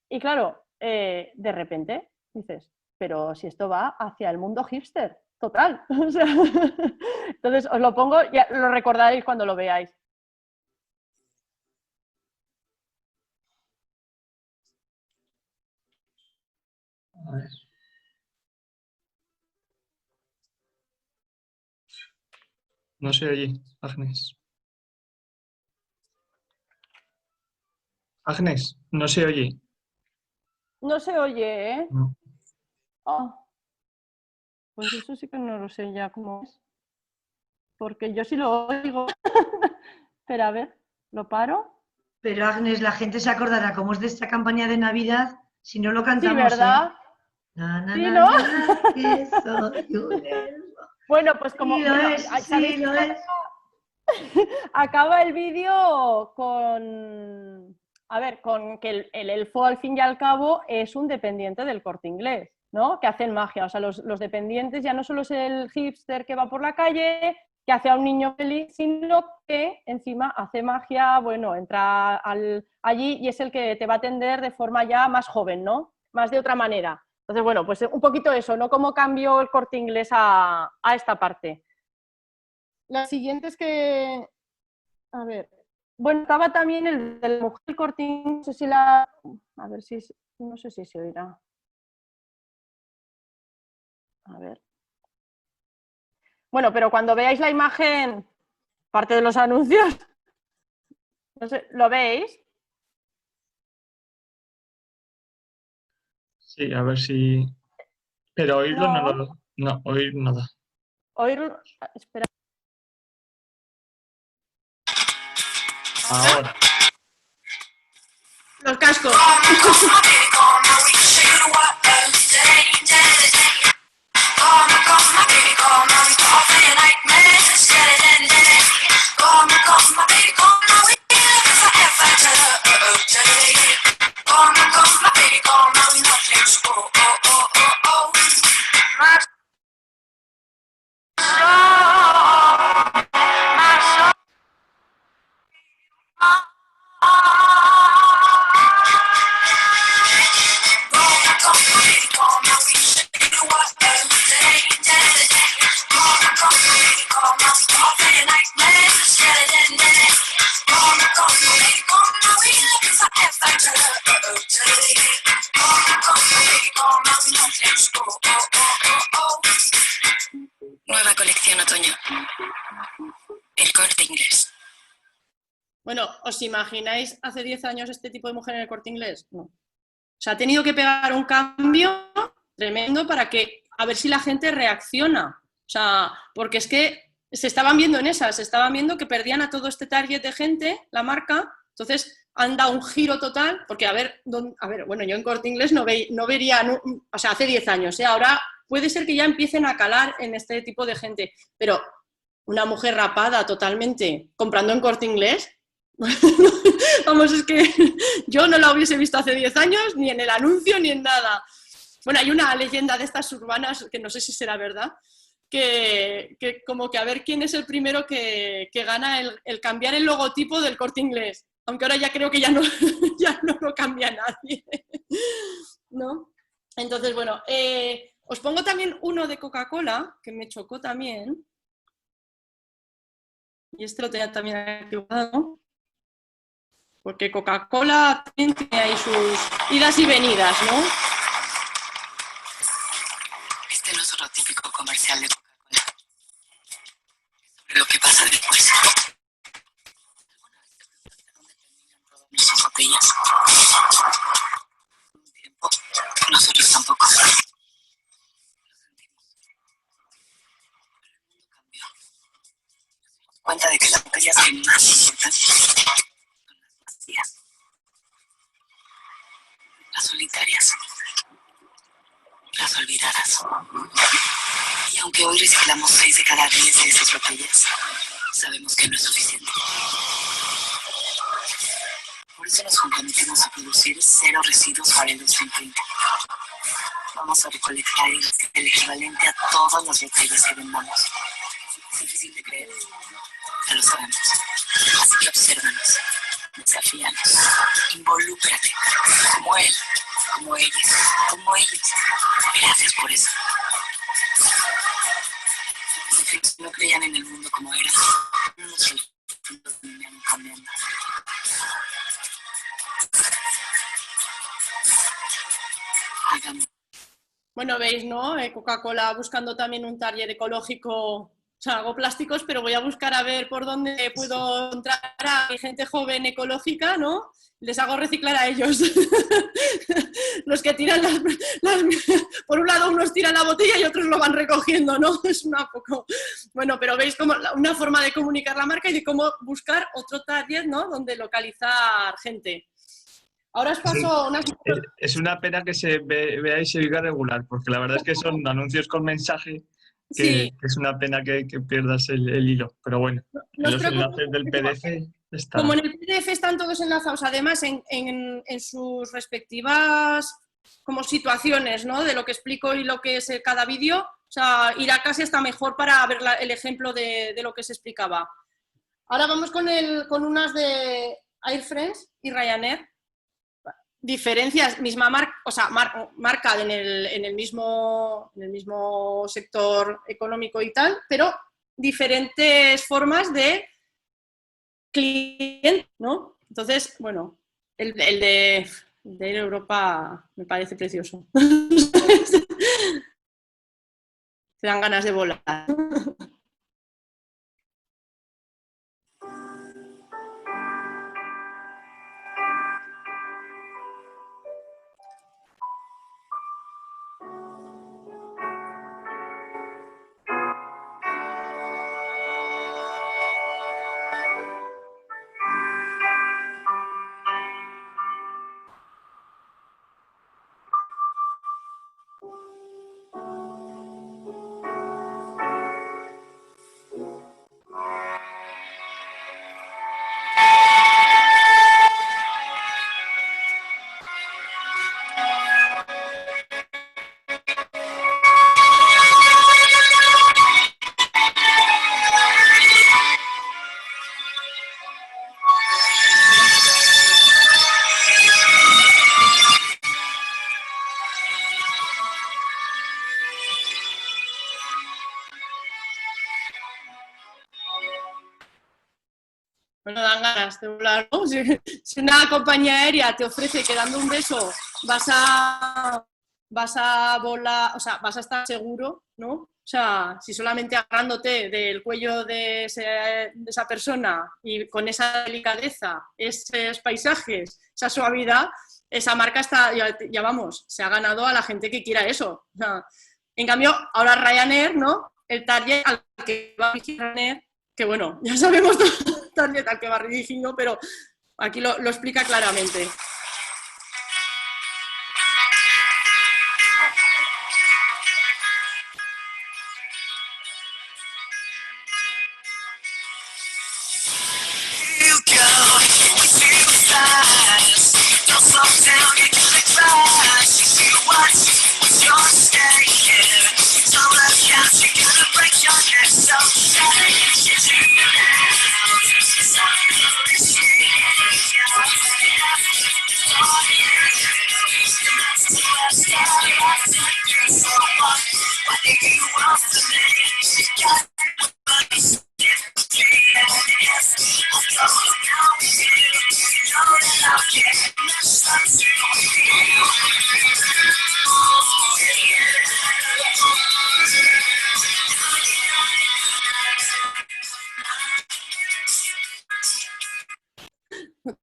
y claro, de repente dices, pero si esto va hacia el mundo hipster, total. O sea, entonces os lo pongo, ya lo recordaréis cuando lo veáis. A ver. No se oye, Agnes. Agnes, no se oye. No se oye, ¿eh? No. Oh, pues eso sí que no lo sé ya cómo es. Porque yo sí lo oigo. Espera, a ver, ¿lo paro? Pero Agnes, la gente se acordará cómo es de esta campaña de Navidad si no lo Sí, cantamos, ¿eh? ¿verdad? Na, na, Sí, na, ¿no? na, que soy un elfo. Bueno, pues Sí como, lo bueno, es, sí sabéis lo que es. acaba el vídeo con, a ver, con que el elfo al fin y al cabo es un dependiente del Corte Inglés, ¿no? Que hacen magia, o sea, los dependientes ya no solo es el hipster que va por la calle, que hace a un niño feliz, sino que encima hace magia, bueno, entra allí y es el que te va a atender de forma ya más joven, ¿no? Más de otra manera. Entonces, bueno, pues un poquito eso, ¿no? Cómo cambió el Corte Inglés a esta parte. La siguiente es que, a ver, bueno, estaba también el de la mujer Cortín, no sé si a ver si, no sé si se oirá. A ver. Bueno, pero cuando veáis la imagen, parte de los anuncios, no sé, ¿lo veis? Sí, a ver si. Pero oírlo no No, lo. No, oír nada. oír, espera. Ahora. Los cascos. Nueva colección otoño. El Corte Inglés. Bueno, ¿os imagináis hace 10 años este tipo de mujer en el Corte Inglés? No. O sea, ha tenido que pegar un cambio tremendo para que, a ver si la gente reacciona. O sea, porque es que se estaban viendo en esas, se estaban viendo que perdían a todo este target de gente, la marca, entonces han dado un giro total, porque a ver, bueno, yo en Corte Inglés no vería, o sea, hace 10 años, ahora puede ser que ya empiecen a calar en este tipo de gente, pero una mujer rapada totalmente comprando en Corte Inglés, vamos, es que yo no la hubiese visto hace 10 años, ni en el anuncio, ni en nada. Bueno, hay una leyenda de estas urbanas, que no sé si será verdad, que como que a ver quién es el primero que gana el cambiar el logotipo del Corte Inglés. Aunque ahora ya creo que ya no, ya no lo cambia nadie, ¿no? Entonces, bueno, os pongo también uno de Coca-Cola, que me chocó también. Y este lo tenía también activado. Porque Coca-Cola también tiene ahí sus idas y venidas, ¿no? Este no es otro típico comercial de Coca-Cola. Sobre lo que pasa después. Nuestras botellas. Un tiempo, nosotros tampoco. Lo sentimos. Pero el mundo cambió. Nos dimos cuenta de que las botellas que más importan son las vacías. Las solitarias. Las olvidadas. Y aunque hoy reciclamos 6 de cada 10 de esas botellas, sabemos que no es suficiente. Por eso nos comprometemos a producir 0 residuos para el 2030. Vamos a recolectar el equivalente a todas las botellas que vendamos. Es difícil de creer, ya lo sabemos. Así que obsérvanos, desafíanos, involúcrate, como él, como ellas, como ellos. Gracias por eso. Si no creían en el mundo como era, nuestros mundos terminaron cambiando. Bueno, veis, ¿no? Coca-Cola buscando también un target ecológico. O sea, hago plásticos, pero voy a buscar a ver por dónde puedo entrar a gente joven ecológica, ¿no? Les hago reciclar a ellos. Los que tiran por un lado unos tiran la botella y otros lo van recogiendo, ¿no? Es una poco... Bueno, pero veis como una forma de comunicar la marca y de cómo buscar otro target, ¿no? Donde localizar gente. Ahora os paso unas... Es una pena que se vea y se viva regular, porque la verdad es que son anuncios con mensaje Sí. que es una pena que pierdas el hilo. Pero bueno, No en os los enlaces del PDF está. Como en el PDF están todos enlazados, además en sus respectivas como situaciones, ¿no? De lo que explico y lo que es cada vídeo, o sea, irá casi hasta mejor para ver el ejemplo de lo que se explicaba. Ahora vamos con unas de Air France y Ryanair. Diferencias, misma marca, o sea, marca en el mismo sector económico y tal, pero diferentes formas de cliente, ¿no? Entonces, bueno, el de Europa me parece precioso. Te dan ganas de volar. no dan ganas de volar, ¿no? Si una compañía aérea te ofrece que dando un beso vas a volar, o sea, vas a estar seguro, ¿no? O sea, si solamente agarrándote del cuello de esa persona y con esa delicadeza, esos paisajes, esa suavidad, esa marca está, ya vamos, se ha ganado a la gente que quiera eso. O sea, en cambio, ahora Ryanair, ¿no? El target al que va a dirigir Ryanair, que bueno, ya sabemos todo el target al que va dirigiendo, pero aquí lo explica claramente.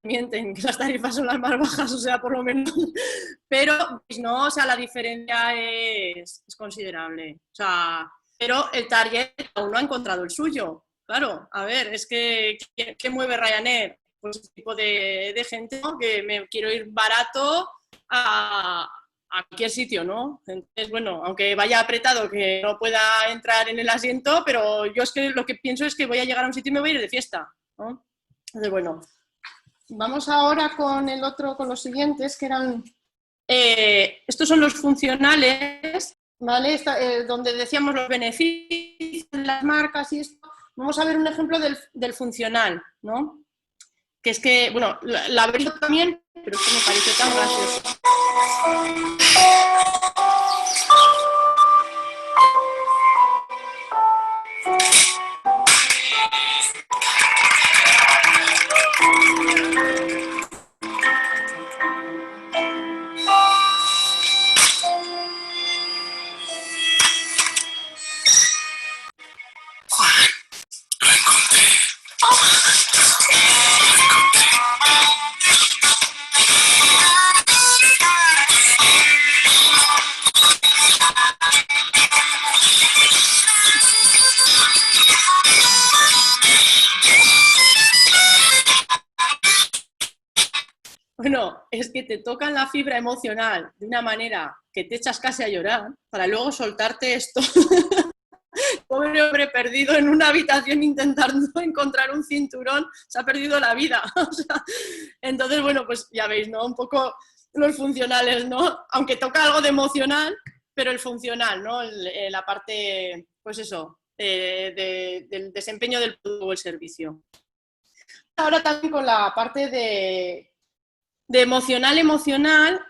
Mienten, que las tarifas son las más bajas, o sea, por lo menos, pero no, o sea, la diferencia es considerable, o sea, pero el target aún no ha encontrado el suyo, claro, a ver, es que ¿qué mueve Ryanair? Pues ese tipo de gente, ¿no? Que me quiero ir barato a cualquier sitio, ¿no? Entonces, bueno, aunque vaya apretado, que no pueda entrar en el asiento, pero yo es que lo que pienso es que voy a llegar a un sitio y me voy a ir de fiesta, ¿no? Entonces, bueno, vamos ahora con el otro, con los siguientes, que eran, estos son los funcionales, ¿vale? Donde decíamos los beneficios de las marcas y esto. Vamos a ver un ejemplo del funcional, ¿no? Que es que, bueno, la habré visto también, pero es que me pareció tan gracioso. Bueno, es que te tocan la fibra emocional de una manera que te echas casi a llorar para luego soltarte esto. Pobre hombre perdido en una habitación intentando encontrar un cinturón, se ha perdido la vida. O sea, entonces, bueno, pues ya veis, ¿no? Un poco los funcionales, ¿no? Aunque toca algo de emocional, pero el funcional, ¿no? La parte, pues eso, del desempeño del producto o el servicio. Ahora también con la parte de emocional,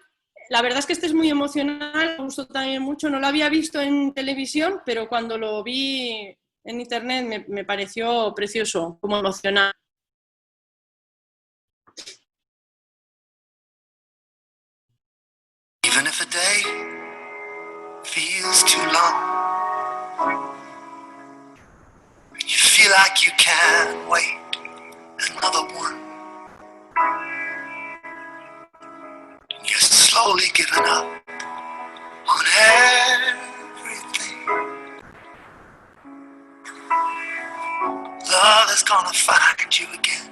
la verdad es que este es muy emocional, me gustó también mucho, no lo había visto en televisión, pero cuando lo vi en internet me pareció precioso, como emocional. Even if a day feels too long, you feel like you can't wait another one. You're slowly giving up on everything. Love is gonna find you again.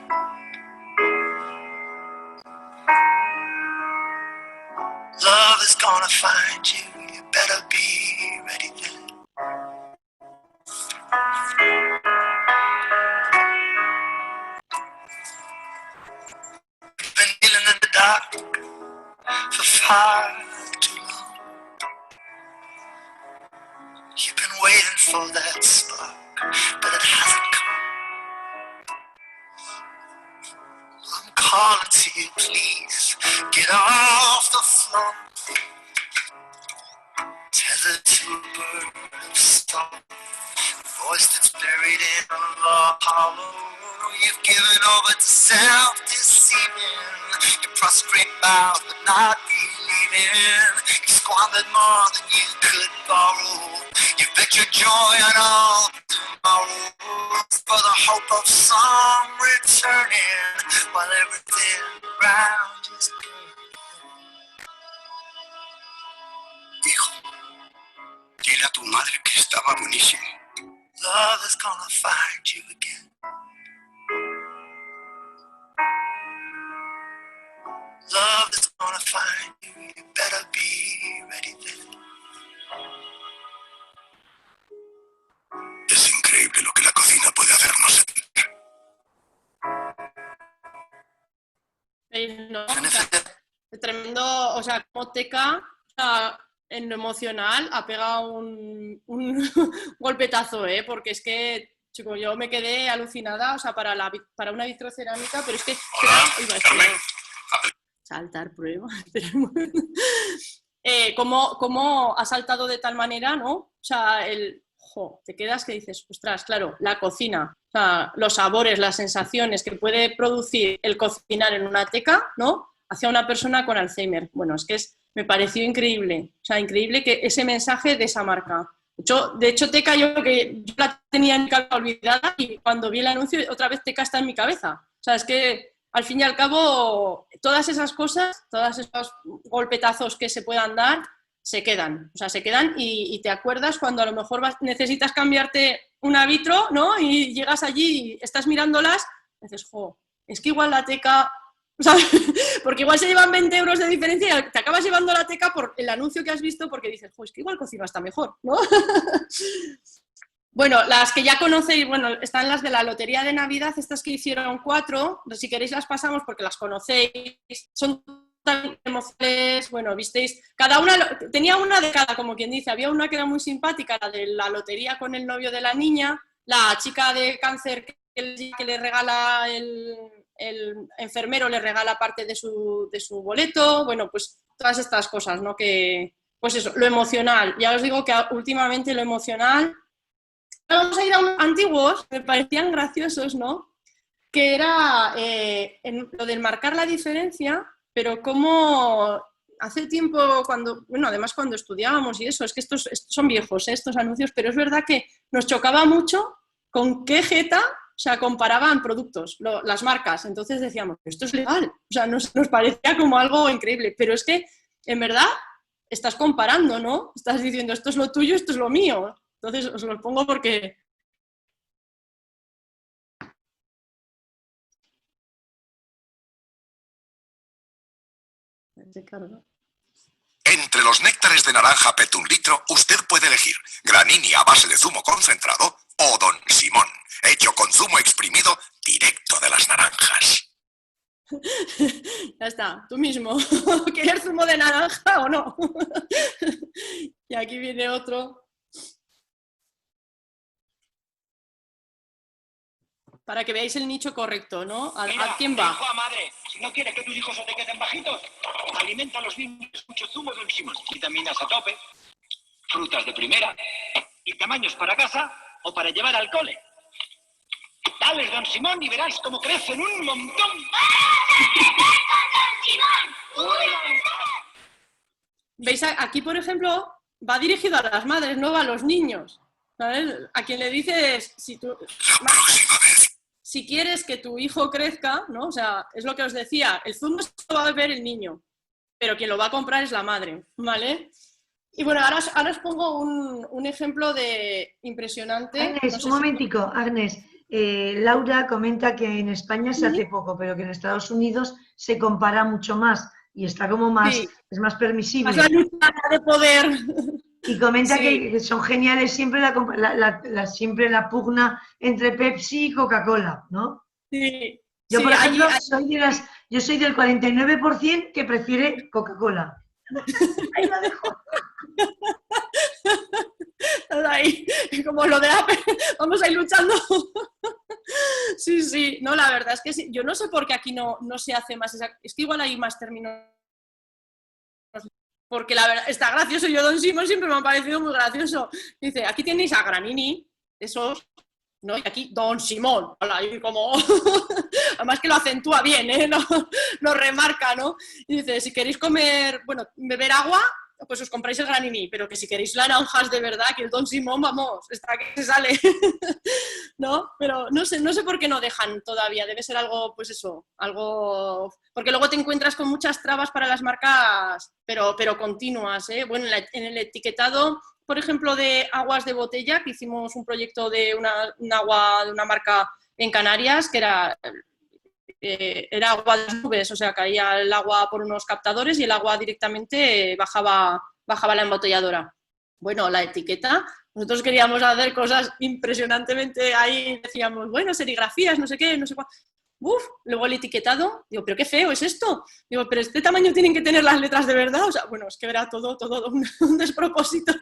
Love is gonna find you. You better be ready then. You've been kneeling in the dark for far too long. You've been waiting for that spark, but it hasn't come. I'm calling to you, please get off the floor. Tethered to a bird of stone, voice that's buried in a hollow. You've given over to self-deceiving. You prostrate mouth but not believing. You squandered more than you could borrow. You bet your joy on all tomorrow for the hope of some returning while everything around is good. Hijo, dile a tu madre que estaba buenísimo. Love is gonna find you again. Love is gonna find you. You better be ready then. Es increíble lo que la cocina puede hacernos sentir. ¿No? O sea, es tremendo, o sea, como Teca, o sea, en lo emocional ha pegado un golpetazo, ¿eh? Porque es que, chico, yo me quedé alucinada, o sea, para una vitrocerámica, pero es que... Saltar prueba. ¿Cómo ha saltado de tal manera, no? O sea, te quedas que dices, ostras, claro, la cocina, o sea, los sabores, las sensaciones que puede producir el cocinar en una teca, ¿no? Hacia una persona con Alzheimer. Bueno, es que me pareció increíble, o sea, increíble que ese mensaje de esa marca. De hecho, Teca yo la tenía en mi cabeza olvidada y cuando vi el anuncio otra vez Teca está en mi cabeza. O sea, es que al fin y al cabo todas esas cosas, todos esos golpetazos que se puedan dar, se quedan. O sea, se quedan y te acuerdas cuando a lo mejor necesitas cambiarte una vitro, ¿no? Y llegas allí y estás mirándolas y dices, jo, es que igual la Teca... ¿sabes? Porque igual se llevan 20 euros de diferencia y te acabas llevando la Teca por el anuncio que has visto porque dices, es que igual cocino hasta mejor, ¿no? Bueno, las que ya conocéis, bueno, están las de la Lotería de Navidad, estas que hicieron 4, si queréis las pasamos porque las conocéis, son tan emocionales, bueno, visteis, cada una, tenía una de cada, como quien dice, había una que era muy simpática, la de la lotería con el novio de la niña, la chica de cáncer que le regala el enfermero le regala parte de su boleto, bueno, pues todas estas cosas, ¿no? Que, pues eso, lo emocional. Ya os digo que últimamente lo emocional... Vamos a ir a unos antiguos, me parecían graciosos, ¿no? Que era lo del marcar la diferencia, pero como hace tiempo, además cuando estudiábamos y eso, es que estos son viejos, estos anuncios, pero es verdad que nos chocaba mucho con qué jeta, o sea, comparaban productos, las marcas, entonces decíamos, esto es legal, o sea, nos parecía como algo increíble, pero es que, en verdad, estás comparando, ¿no? Estás diciendo, esto es lo tuyo, esto es lo mío. Entonces os lo pongo porque... Entre los néctares de naranja PET 1 litro, usted puede elegir Granini a base de zumo concentrado o Don Simón, hecho con zumo exprimido directo de las naranjas. Ya está, tú mismo. ¿Quieres zumo de naranja o no? Y aquí viene otro. Para que veáis el nicho correcto, ¿no? ¿A quién va? Hijo a madre, si no quieres que tus hijos se te queden bajitos, alimenta a los niños mucho zumo Don Simón. Vitaminas a tope, frutas de primera y tamaños para casa o para llevar al cole. Dale Don Simón y verás cómo crecen un montón. ¿Veis? Aquí, por ejemplo, va dirigido a las madres, no va a los niños. ¿Sabes? A quien le dices, si quieres que tu hijo crezca, ¿no? O sea, es lo que os decía, el zumo lo va a beber el niño, pero quien lo va a comprar es la madre, ¿vale? Y bueno, ahora os pongo un ejemplo de impresionante. Agnes, no sé un momentico, Agnes. Laura comenta que en España se hace poco, pero que en Estados Unidos se compara mucho más y está como más, Sí. es más permisible. Es la lucha de poder. Y comenta Sí. que son geniales siempre siempre la pugna entre Pepsi y Coca-Cola, ¿no? Sí. Yo, Sí, por ejemplo, allí... yo soy del 49% que prefiere Coca-Cola. Ahí lo dejo. Ahí, como lo de Apple, vamos a ir luchando. Sí, sí, no, la verdad es que sí. Yo no sé por qué aquí no se hace más esa... Es que igual hay más términos. Porque la verdad, está gracioso. Yo Don Simón siempre me ha parecido muy gracioso. Dice, aquí tenéis a Granini, esos, ¿no? Y aquí Don Simón, hola, y como además que lo acentúa bien, ¿eh? Lo remarca, ¿no? Y dice, si queréis comer, bueno, beber agua, pues os compráis el Granini, pero que si queréis naranjas de verdad, que el Don Simón, vamos, está que se sale, ¿no? Pero no sé por qué no dejan todavía, debe ser algo, pues eso, algo... Porque luego te encuentras con muchas trabas para las marcas, pero continuas, ¿eh? Bueno, en el etiquetado, por ejemplo, de aguas de botella, que hicimos un proyecto de un agua de una marca en Canarias, que era agua de las nubes, o sea, caía el agua por unos captadores y el agua directamente bajaba a la embotelladora. Bueno, la etiqueta, nosotros queríamos hacer cosas impresionantemente, ahí decíamos, bueno, serigrafías, no sé qué, no sé cuál. Uf, luego el etiquetado, digo, pero qué feo es esto. Digo, pero este tamaño tienen que tener las letras de verdad. O sea, bueno, es que era todo un despropósito.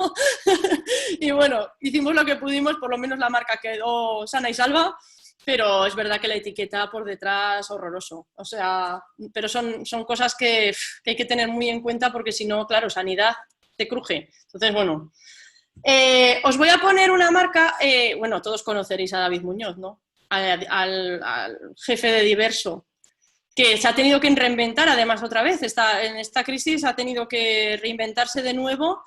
Y bueno, hicimos lo que pudimos, por lo menos la marca quedó sana y salva, pero es verdad que la etiqueta por detrás, horroroso. O sea, pero son cosas que hay que tener muy en cuenta porque si no, claro, sanidad te cruje. Entonces, bueno. Os voy a poner una marca, bueno, todos conoceréis a David Muñoz, ¿no? Al jefe de Diverso, que se ha tenido que reinventar además otra vez. En esta crisis ha tenido que reinventarse de nuevo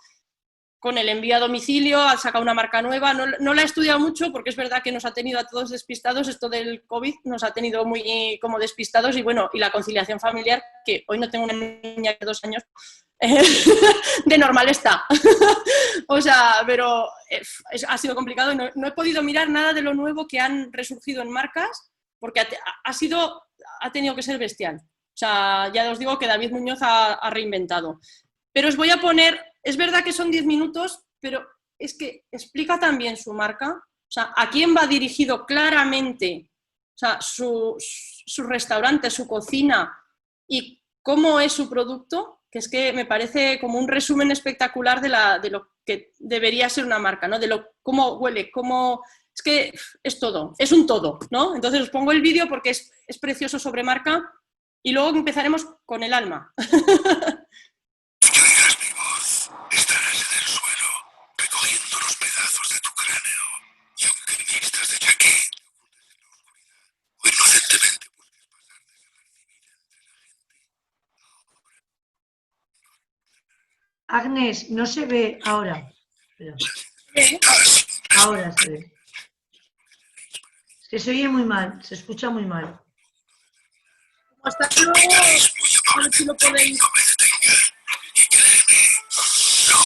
con el envío a domicilio, ha sacado una marca nueva. No la he estudiado mucho porque es verdad que nos ha tenido a todos despistados, esto del COVID nos ha tenido muy como despistados y bueno, y la conciliación familiar, que hoy no tengo una niña de 2 años, de normal está. O sea, pero ha sido complicado y no he podido mirar nada de lo nuevo que han resurgido en marcas porque ha tenido que ser bestial. O sea, ya os digo que David Muñoz ha reinventado. Pero os voy a poner, es verdad que son 10 minutos, pero es que explica también su marca, o sea, a quién va dirigido claramente, o sea, su restaurante, su cocina y cómo es su producto, que es que me parece como un resumen espectacular de lo que debería ser una marca, ¿no? De cómo huele, es que es todo, es un todo, ¿no? Entonces os pongo el vídeo porque es precioso sobre marca y luego empezaremos con el alma. Que oigas mi voz, estarás en el suelo, recogiendo los pedazos de tu cráneo. Y aunque vistas de chaqué, o inocentemente busques pasar desapercibida entre la gente, Agnes, no se ve ahora. Pero ahora se ve. Es que se oye muy mal, se escucha muy mal. Hasta luego, es muy a ver si lo amablemente, podéis. no me detenga. Y créeme, no.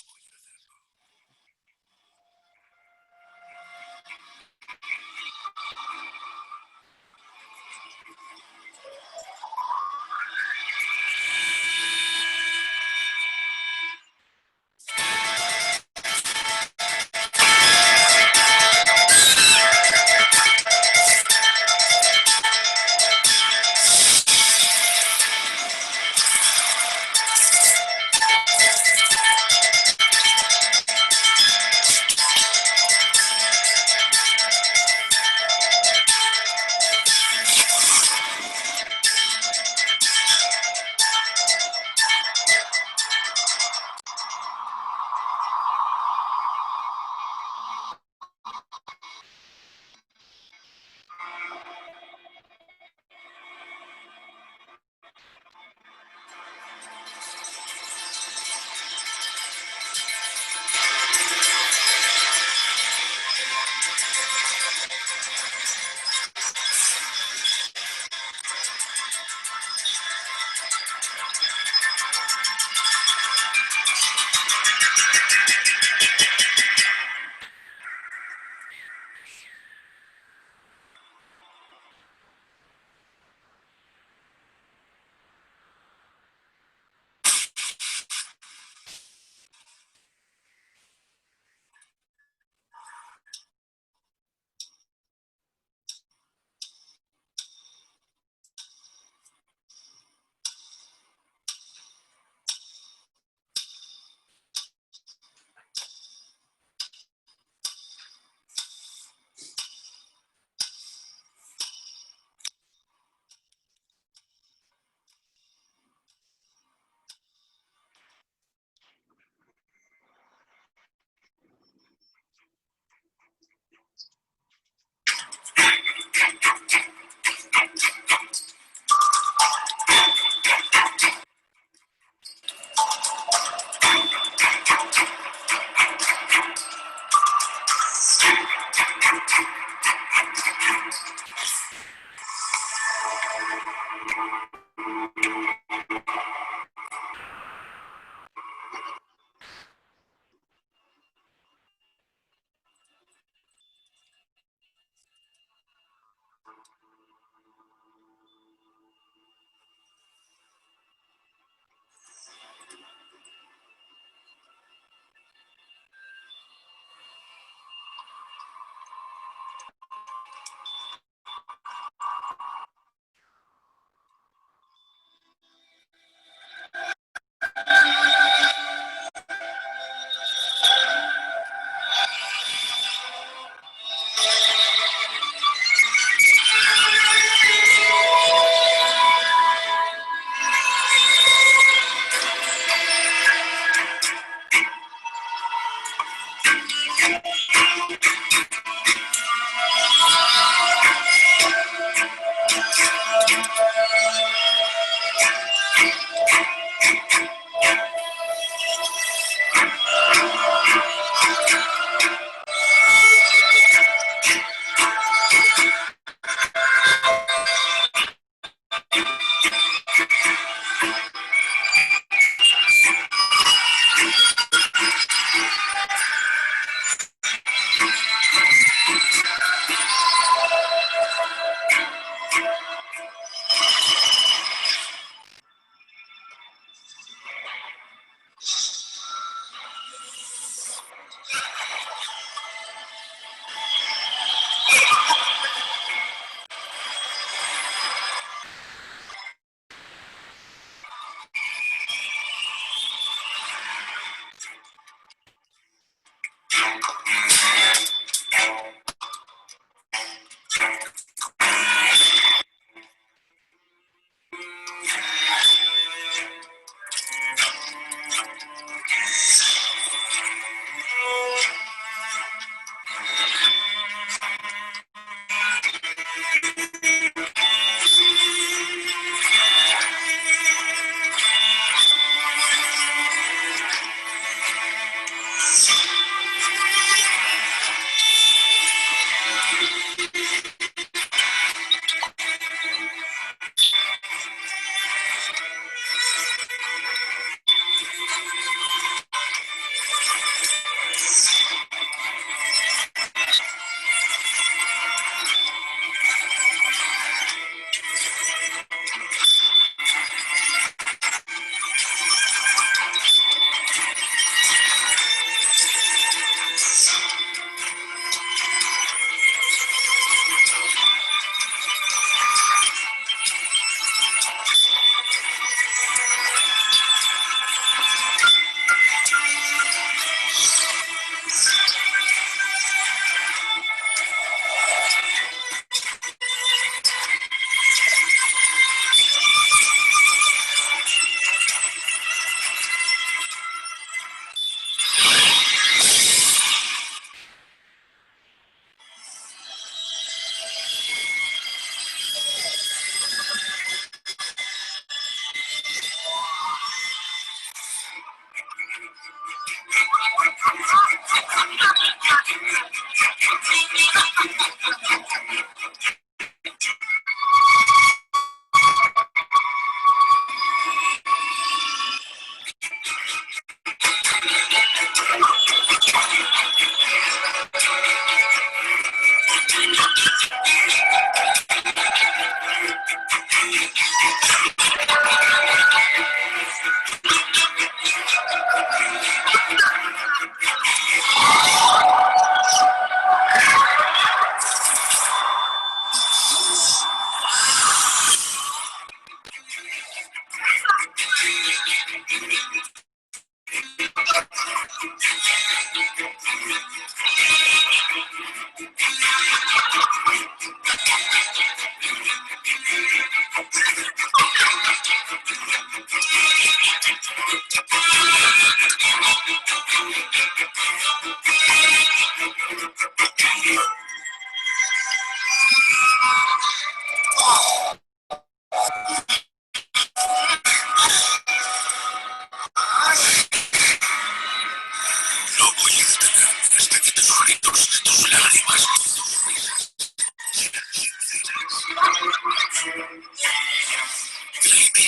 mí.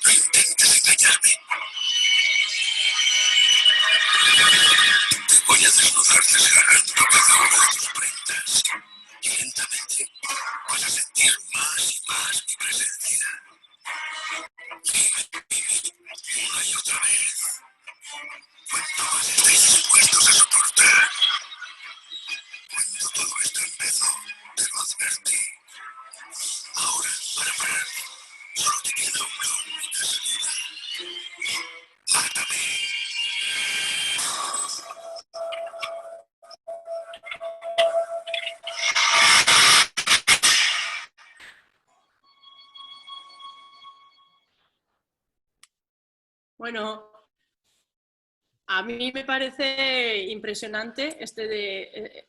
No intentes engañarme. Te voy a desnudar desgarrando cada una de tus prendas. Y lentamente vas a sentir más y más mi presencia. Una y otra vez. Cuanto más estéis dispuestos a soportar. Cuando todo esto empezó, te lo advertí. Ahora, para parar, solo te queda una única salida. Mátame. Bueno, a mí me parece impresionante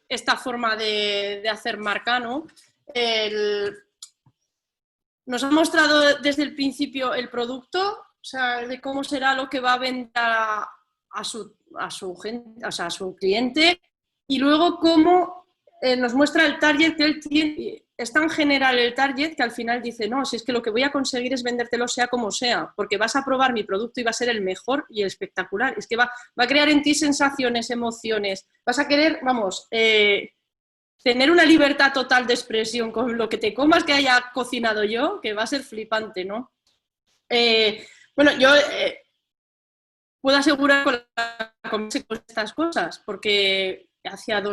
esta forma de hacer marca, ¿no? Nos ha mostrado desde el principio el producto, o sea, de cómo será lo que va a vender a su gente, o sea, a su cliente, y luego cómo nos muestra el target que él tiene. Es tan general el target que al final dice, no, si es que lo que voy a conseguir es vendértelo sea como sea, porque vas a probar mi producto y va a ser el mejor y el espectacular. Es que va a crear en ti sensaciones, emociones, vas a querer, vamos, tener una libertad total de expresión con lo que te comas que haya cocinado yo, que va a ser flipante, ¿no? Bueno, yo puedo asegurar con estas cosas, porque hacia en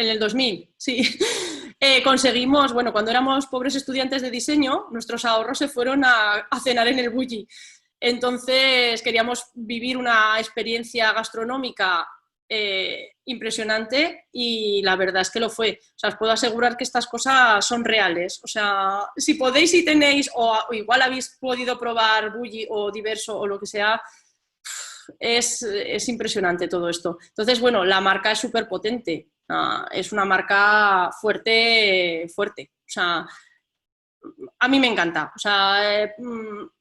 el 2000, sí, conseguimos, bueno, cuando éramos pobres estudiantes de diseño, nuestros ahorros se fueron a cenar en el Bulli. Entonces queríamos vivir una experiencia gastronómica impresionante y la verdad es que lo fue. O sea, os puedo asegurar que estas cosas son reales. O sea, si podéis y tenéis, o igual habéis podido probar Bulli o Diverso o lo que sea, es impresionante todo esto. Entonces, bueno, la marca es súper potente. Es una marca fuerte. O sea, a mí me encanta. O sea,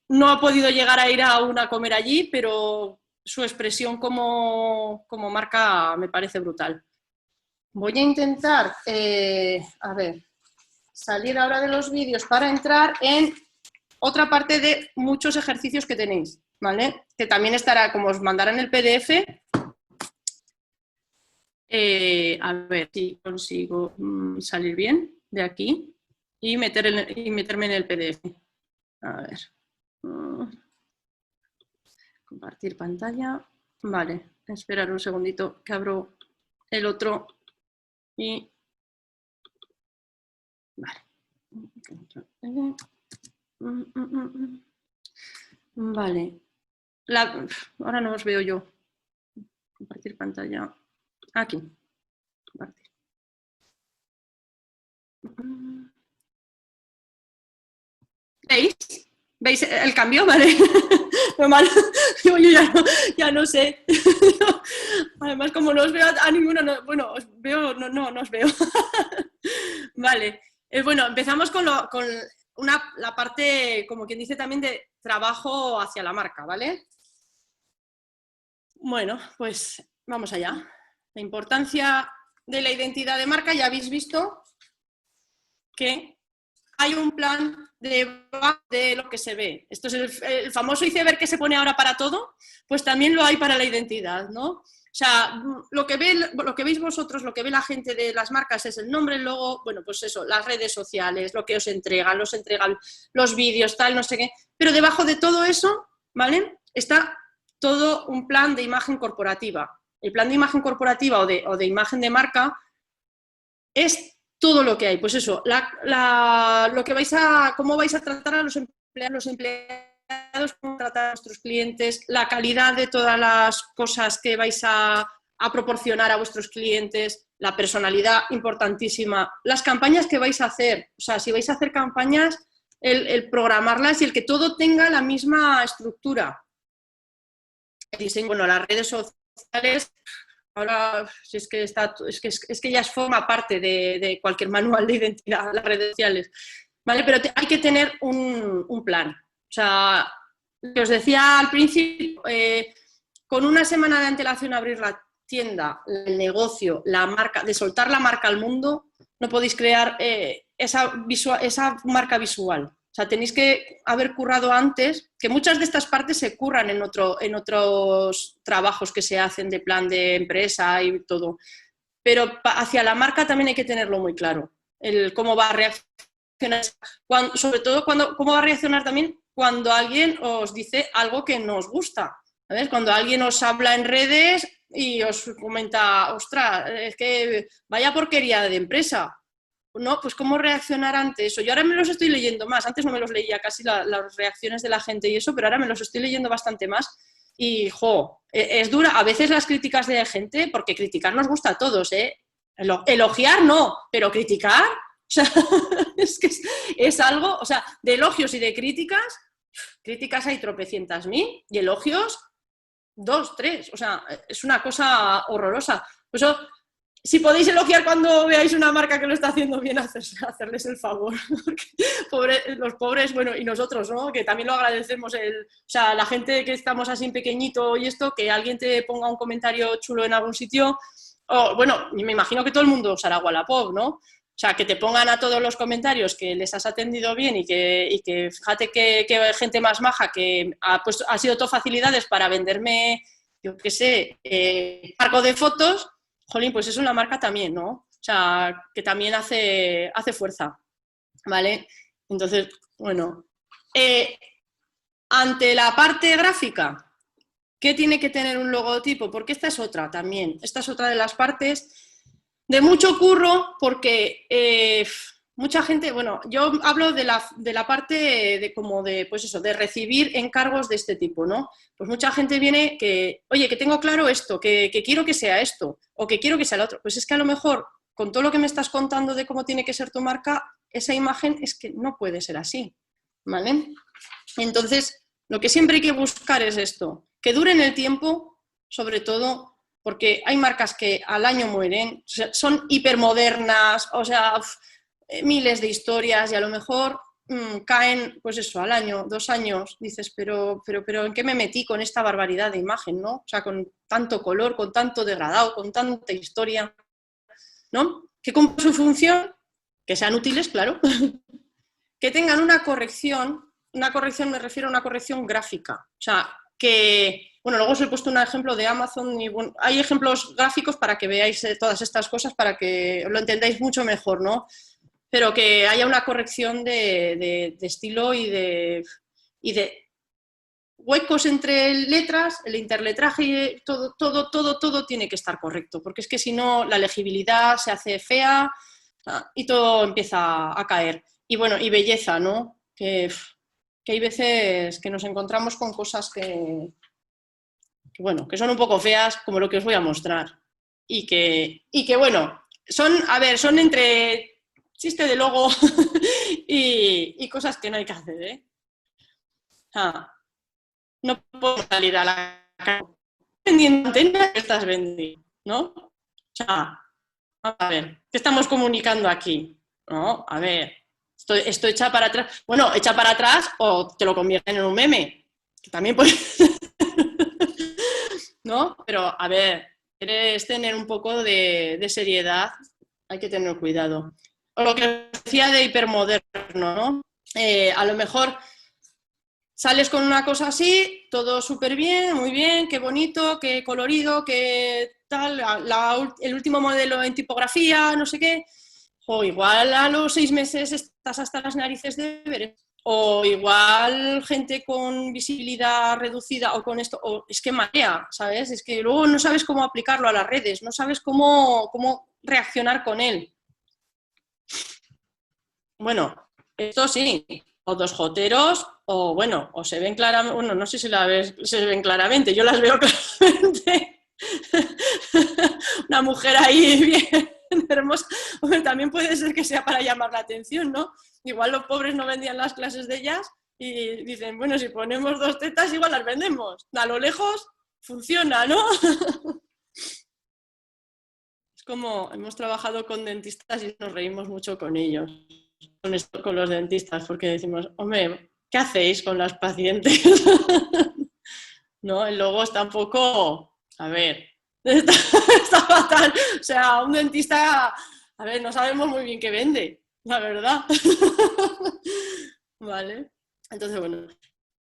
no he podido llegar a ir a comer allí, pero su expresión como marca me parece brutal. Voy a intentar, a ver, salir ahora de los vídeos para entrar en otra parte de muchos ejercicios que tenéis, ¿vale? Que también estará, como os mandarán el PDF. A ver si consigo salir bien de aquí y meterme en el PDF. A ver. Compartir pantalla. Vale, esperar un segundito que abro el otro y... Vale. Vale. Ahora no os veo yo. Compartir pantalla. Aquí. Compartir. ¿Veis? ¿Veis el cambio? Vale. Normal. Yo ya no sé. Además, como no os veo a ninguno, bueno, os veo, no os veo. Vale. Bueno, empezamos con la parte, como quien dice, también de trabajo hacia la marca, ¿vale? Bueno, pues vamos allá. La importancia de la identidad de marca, ya habéis visto que hay un plan de lo que se ve. Esto es el famoso iceberg que se pone ahora para todo, pues también lo hay para la identidad, ¿no? O sea, lo que veis vosotros, lo que ve la gente de las marcas es el nombre, el logo, bueno, pues eso, las redes sociales, lo que os entregan, los vídeos, tal, no sé qué. Pero debajo de todo eso, ¿vale? Está todo un plan de imagen corporativa. El plan de imagen corporativa o de imagen de marca es todo lo que hay. Pues eso, cómo vais a tratar a los empleados, cómo tratar a vuestros clientes, la calidad de todas las cosas que vais a proporcionar a vuestros clientes, la personalidad importantísima, las campañas que vais a hacer. O sea, si vais a hacer campañas, el programarlas y el que todo tenga la misma estructura. El diseño, bueno, las redes sociales, ahora si es que ya forma parte de cualquier manual de identidad, las redes sociales, ¿vale? Pero hay que tener un plan. O sea, lo que os decía al principio, con una semana de antelación a abrir la tienda, el negocio, la marca, de soltar la marca al mundo, no podéis crear esa marca visual. sea, tenéis que haber currado antes, que muchas de estas partes se curran en otros trabajos que se hacen de plan de empresa y todo. Pero hacia la marca también hay que tenerlo muy claro, el cómo va a reaccionar, sobre todo cómo va a reaccionar también cuando alguien os dice algo que no os gusta, ¿sabes? Cuando alguien os habla en redes y os comenta, ostras, es que vaya porquería de empresa, ¿no? Pues cómo reaccionar ante eso. Yo ahora me los estoy leyendo más, antes no me los leía casi las reacciones de la gente y eso, pero ahora me los estoy leyendo bastante más. Y, es dura. A veces las críticas de gente, porque criticar nos gusta a todos, ¿eh? Elogiar no, pero criticar, o sea, es que es algo, o sea, de elogios y de críticas hay tropecientas mil, y elogios 2, 3, o sea, es una cosa horrorosa. Por eso, si podéis elogiar cuando veáis una marca que lo está haciendo bien, hacerles el favor. Porque los pobres, bueno, y nosotros, ¿no? Que también lo agradecemos, o sea, la gente que estamos así pequeñito y esto, que alguien te ponga un comentario chulo en algún sitio, o bueno, me imagino que todo el mundo usará Wallapop, ¿no? O sea, que te pongan a todos los comentarios que les has atendido bien y que fíjate que gente más maja que ha sido todo facilidades para venderme, yo qué sé, marco de fotos. Jolín, pues es una marca también, ¿no? O sea, que también hace fuerza, ¿vale? Entonces, bueno, ante la parte gráfica, ¿qué tiene que tener un logotipo? Porque esta es otra también, esta es otra de las partes de mucho curro, porque mucha gente, bueno, yo hablo de la parte pues eso, de recibir encargos de este tipo, ¿no? Pues mucha gente viene que, oye, que tengo claro esto, que quiero que sea esto, o que quiero que sea lo otro. Pues es que a lo mejor, con todo lo que me estás contando de cómo tiene que ser tu marca, esa imagen es que no puede ser así, ¿vale? Entonces, lo que siempre hay que buscar es esto, que dure en el tiempo, sobre todo, porque hay marcas que al año mueren, o sea, son hipermodernas, o sea, miles de historias, y a lo mejor caen, pues eso, al año, 2 años, dices, pero ¿en qué me metí con esta barbaridad de imagen, ¿no? O sea, con tanto color, con tanto degradado, con tanta historia, ¿no? Que cumplan su función, que sean útiles, claro, que tengan una corrección me refiero a una corrección gráfica, o sea, que, bueno, luego os he puesto un ejemplo de Amazon, y bueno, hay ejemplos gráficos para que veáis todas estas cosas, para que lo entendáis mucho mejor, ¿no? Pero que haya una corrección de estilo y de huecos entre letras, el interletraje, todo tiene que estar correcto, porque es que si no la legibilidad se hace fea y todo empieza a caer. Y bueno, y belleza, ¿no? Que hay veces que nos encontramos con cosas que bueno, que son un poco feas, como lo que os voy a mostrar. Y que bueno, son entre chiste de logo y cosas que no hay que hacer, ¿eh? No puedo salir a la calle vendiendo antenas que estás vendiendo, ¿no? O sea, a ver, ¿qué estamos comunicando aquí? No, a ver, esto echa para atrás. Bueno, echa para atrás o te lo convierten en un meme, que también puede ser, ¿no? Pero, a ver, quieres tener un poco de seriedad, hay que tener cuidado. O lo que decía de hipermoderno, ¿no? A lo mejor sales con una cosa así, todo súper bien, muy bien, qué bonito, qué colorido, qué tal, el último modelo en tipografía, no sé qué. O igual a los 6 meses estás hasta las narices de ver. O igual gente con visibilidad reducida o con esto, o es que marea, ¿sabes? Es que luego no sabes cómo aplicarlo a las redes, no sabes cómo reaccionar con él. Bueno, esto sí, o 2 joteros, o bueno, o se ven claramente, bueno, no sé si se ven claramente, yo las veo claramente. Una mujer ahí bien hermosa. Hombre, también puede ser que sea para llamar la atención, ¿no? Igual los pobres no vendían las clases de ellas y dicen, bueno, si ponemos 2 tetas igual las vendemos. A lo lejos funciona, ¿no? Es como, hemos trabajado con dentistas y nos reímos mucho con ellos, con los dentistas, porque decimos, hombre, ¿qué hacéis con las pacientes? ¿No? El logo está un poco, a ver, está fatal. O sea, un dentista, a ver, no sabemos muy bien qué vende, la verdad. ¿vale? Entonces, bueno,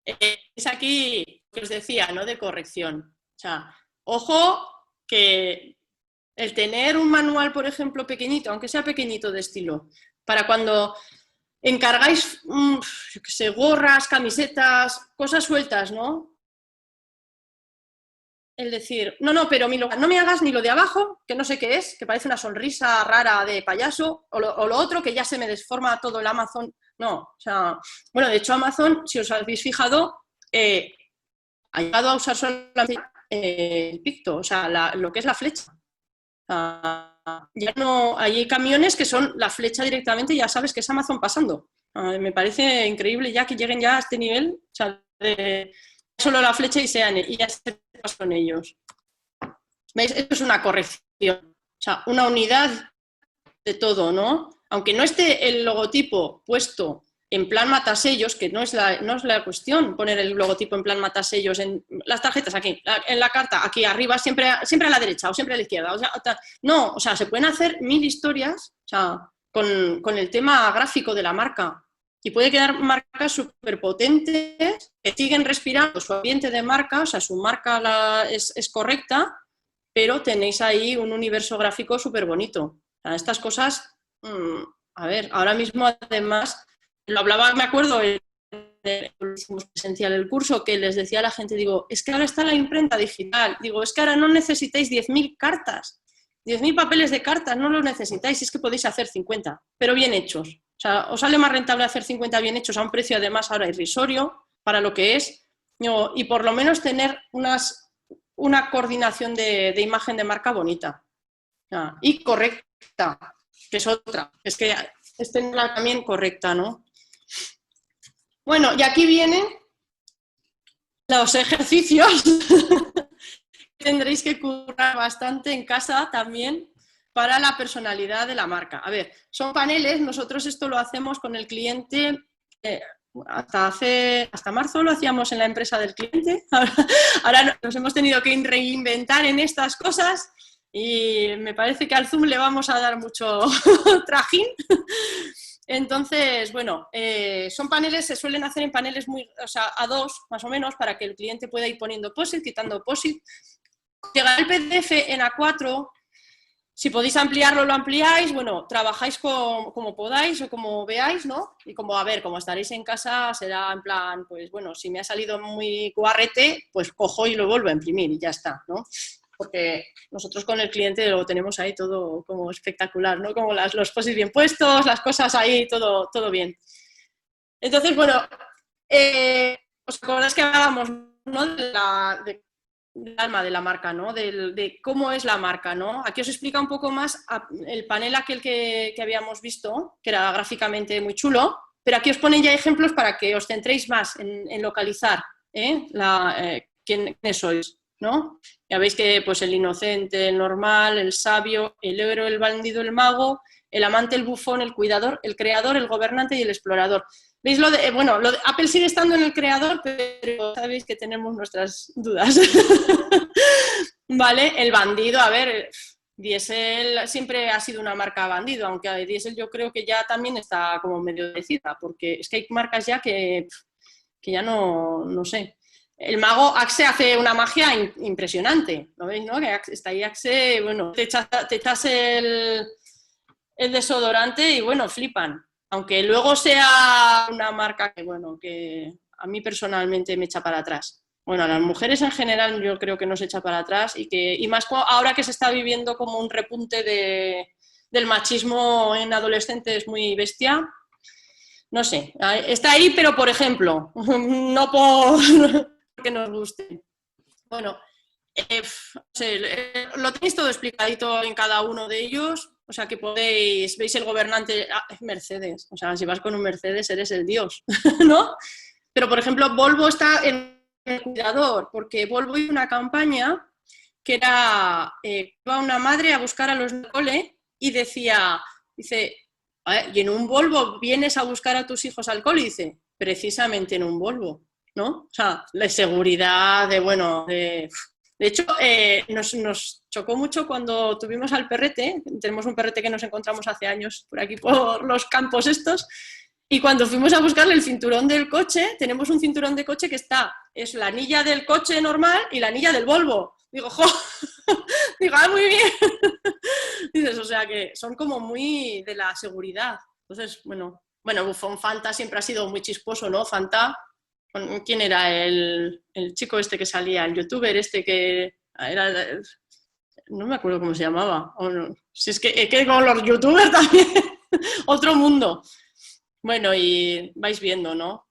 es aquí lo que os decía, ¿no? De corrección. O sea, ojo que el tener un manual, por ejemplo, pequeñito, aunque sea pequeñito de estilo, para cuando encargáis, yo qué sé, gorras, camisetas, cosas sueltas, ¿no? El decir, no, pero no me hagas ni lo de abajo, que no sé qué es, que parece una sonrisa rara de payaso, o lo otro, que ya se me desforma todo el Amazon. No, o sea, bueno, de hecho Amazon, si os habéis fijado, ha llegado a usar solamente el picto, o sea, lo que es la flecha. Ya no, hay camiones que son la flecha directamente y ya sabes que es Amazon pasando. Me parece increíble ya que lleguen ya a este nivel, o sea, de solo la flecha y ya se pasan ellos. ¿Veis? Esto es una corrección, o sea, una unidad de todo, ¿no? Aunque no esté el logotipo puesto en plan matasellos, que no es la cuestión poner el logotipo en plan matasellos en las tarjetas aquí, en la carta, aquí arriba, siempre a la derecha o siempre a la izquierda. O sea, se pueden hacer 1000 historias, o sea, con el tema gráfico de la marca. Y puede quedar marcas súper potentes que siguen respirando su ambiente de marca, o sea, su marca es correcta, pero tenéis ahí un universo gráfico súper bonito. O sea, estas cosas, a ver, ahora mismo además, lo hablaba, me acuerdo, hicimos presencial el curso, que les decía a la gente, digo, es que ahora está la imprenta digital, digo, es que ahora no necesitáis 10.000 cartas, 10.000 papeles de cartas, no los necesitáis, es que podéis hacer 50, pero bien hechos. O sea, os sale más rentable hacer 50 bien hechos a un precio además ahora irrisorio para lo que es, y por lo menos tener una coordinación de imagen de marca bonita y correcta, que es otra, es que es tenerla también correcta, ¿no? Bueno, y aquí vienen los ejercicios tendréis que currar bastante en casa también para la personalidad de la marca. A ver, son paneles, nosotros esto lo hacemos con el cliente, hasta marzo lo hacíamos en la empresa del cliente, ahora nos hemos tenido que reinventar en estas cosas y me parece que al Zoom le vamos a dar mucho trajín. Entonces, bueno, son paneles, se suelen hacer en paneles a 2 más o menos, para que el cliente pueda ir poniendo POSIT, quitando POSIT. Llegar el PDF en A4, si podéis ampliarlo, lo ampliáis, bueno, trabajáis como podáis o como veáis, ¿no? Y como estaréis en casa, será en plan, pues bueno, si me ha salido muy guarrete, pues cojo y lo vuelvo a imprimir y ya está, ¿no? Porque nosotros con el cliente lo tenemos ahí todo como espectacular, ¿no? Como los post-its bien puestos, las cosas ahí, todo bien. Entonces, bueno, ¿os acordáis que hablábamos, ¿no? del alma de la marca, ¿no? De cómo es la marca, ¿no? Aquí os explica un poco más el panel aquel que habíamos visto, que era gráficamente muy chulo, pero aquí os ponen ya ejemplos para que os centréis más en localizar quiénes sois, ¿no? Ya veis que pues el inocente, el normal, el sabio, el héroe, el bandido, el mago, el amante, el bufón, el cuidador, el creador, el gobernante y el explorador. ¿Veis lo de Apple sigue estando en el creador, pero sabéis que tenemos nuestras dudas? Vale, el bandido, a ver, Diesel siempre ha sido una marca bandido, aunque Diesel yo creo que ya también está como medio decida, porque es que hay marcas ya que ya no sé. El mago Axe hace una magia impresionante, ¿no veis? ¿No? Que está ahí Axe, bueno, te echas el desodorante y bueno, flipan. Aunque luego sea una marca que a mí personalmente me echa para atrás. Bueno, a las mujeres en general yo creo que nos echa para atrás y más ahora que se está viviendo como un repunte del machismo en adolescentes muy bestia. No sé, está ahí, pero por ejemplo, no porque nos guste. Bueno, lo tenéis todo explicadito en cada uno de ellos. O sea, que veis el gobernante, Mercedes, o sea, si vas con un Mercedes eres el dios, ¿no? Pero, por ejemplo, Volvo está en el cuidador, porque Volvo hizo una campaña que era, iba una madre a buscar a los del cole y dice, y en un Volvo vienes a buscar a tus hijos al cole, y dice, precisamente en un Volvo, ¿no? O sea, de seguridad, De hecho, nos chocó mucho cuando tuvimos al perrete, tenemos un perrete que nos encontramos hace años por aquí, por los campos estos, Y cuando fuimos a buscarle el cinturón del coche, tenemos un cinturón de coche que es la anilla del coche normal y la anilla del Volvo. Digo, ¡jo! Digo, ¡ah, muy bien! Dices, o sea que son como muy de la seguridad. Entonces, bueno, Bufón Fanta siempre ha sido muy chisposo, ¿no? Fanta, ¿quién era el chico este que salía? El youtuber este que era... No me acuerdo cómo se llamaba. O no. Si es que con los youtubers también, otro mundo. Bueno, y vais viendo, ¿no?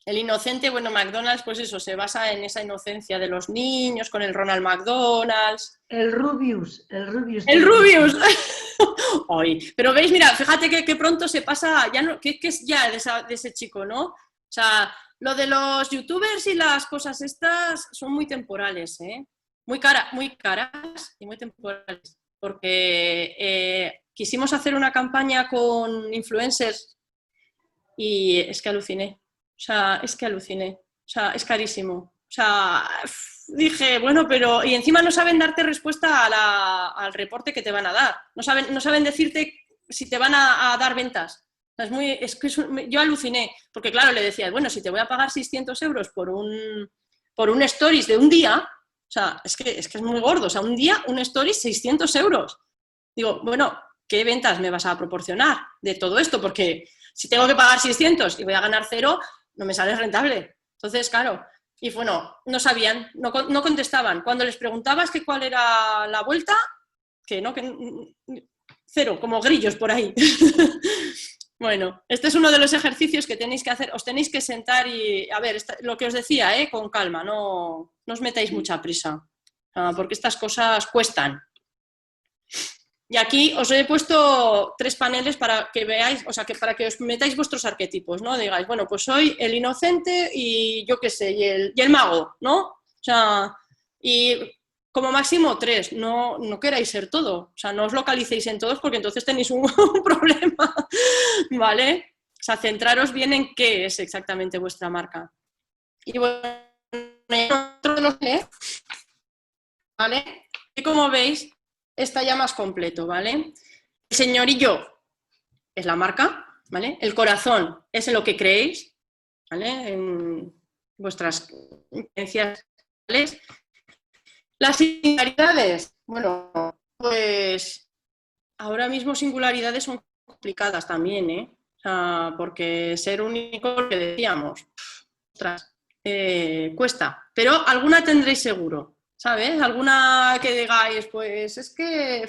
El inocente, bueno, McDonald's, pues eso, se basa en esa inocencia de los niños, con el Ronald McDonald's. El Rubius. ¡El Rubius! Ay, pero veis, mira, fíjate que pronto se pasa, ya no, que es ya de ese chico, ¿no? O sea, lo de los youtubers y las cosas estas son muy temporales, ¿eh? Muy caras y muy temporales. Porque quisimos hacer una campaña con influencers y es que aluciné. O sea, es carísimo. O sea, dije, bueno, pero... Y encima no saben darte respuesta al reporte que te van a dar. No saben decirte si te van a dar ventas. O sea, yo aluciné, porque claro, le decía, bueno, si te voy a pagar 600 euros por un stories de un día, o sea, es que es muy gordo. O sea, un día, un stories, 600 euros. Digo, bueno, ¿qué ventas me vas a proporcionar de todo esto? Porque si tengo que pagar 600 y voy a ganar 0... no me sale rentable. Entonces, claro, y bueno, no sabían, no contestaban. Cuando les preguntabas que cuál era la vuelta, que 0, como grillos por ahí. Bueno, este es uno de los ejercicios que tenéis que hacer. Os tenéis que sentar y, a ver, lo que os decía, con calma, no os metáis mucha prisa, porque estas cosas cuestan. Y aquí os he puesto 3 paneles para que veáis, o sea, para que os metáis vuestros arquetipos, ¿no? Digáis, bueno, pues soy el inocente y yo qué sé, y el mago, ¿no? O sea, y como máximo 3, no queráis ser todo, o sea, no os localicéis en todos porque entonces tenéis un problema, ¿vale? O sea, centraros bien en qué es exactamente vuestra marca. Y bueno, otro de los ¿vale? Y como veis, está ya más completo, ¿vale? El señorillo es la marca, ¿vale? El corazón es en lo que creéis, ¿vale? En vuestras creencias. Las singularidades, bueno, pues ahora mismo singularidades son complicadas también, ¿eh? O sea, porque ser único, lo que decíamos, ostras, cuesta, pero alguna tendréis seguro. ¿Sabes? Alguna que digáis, pues es que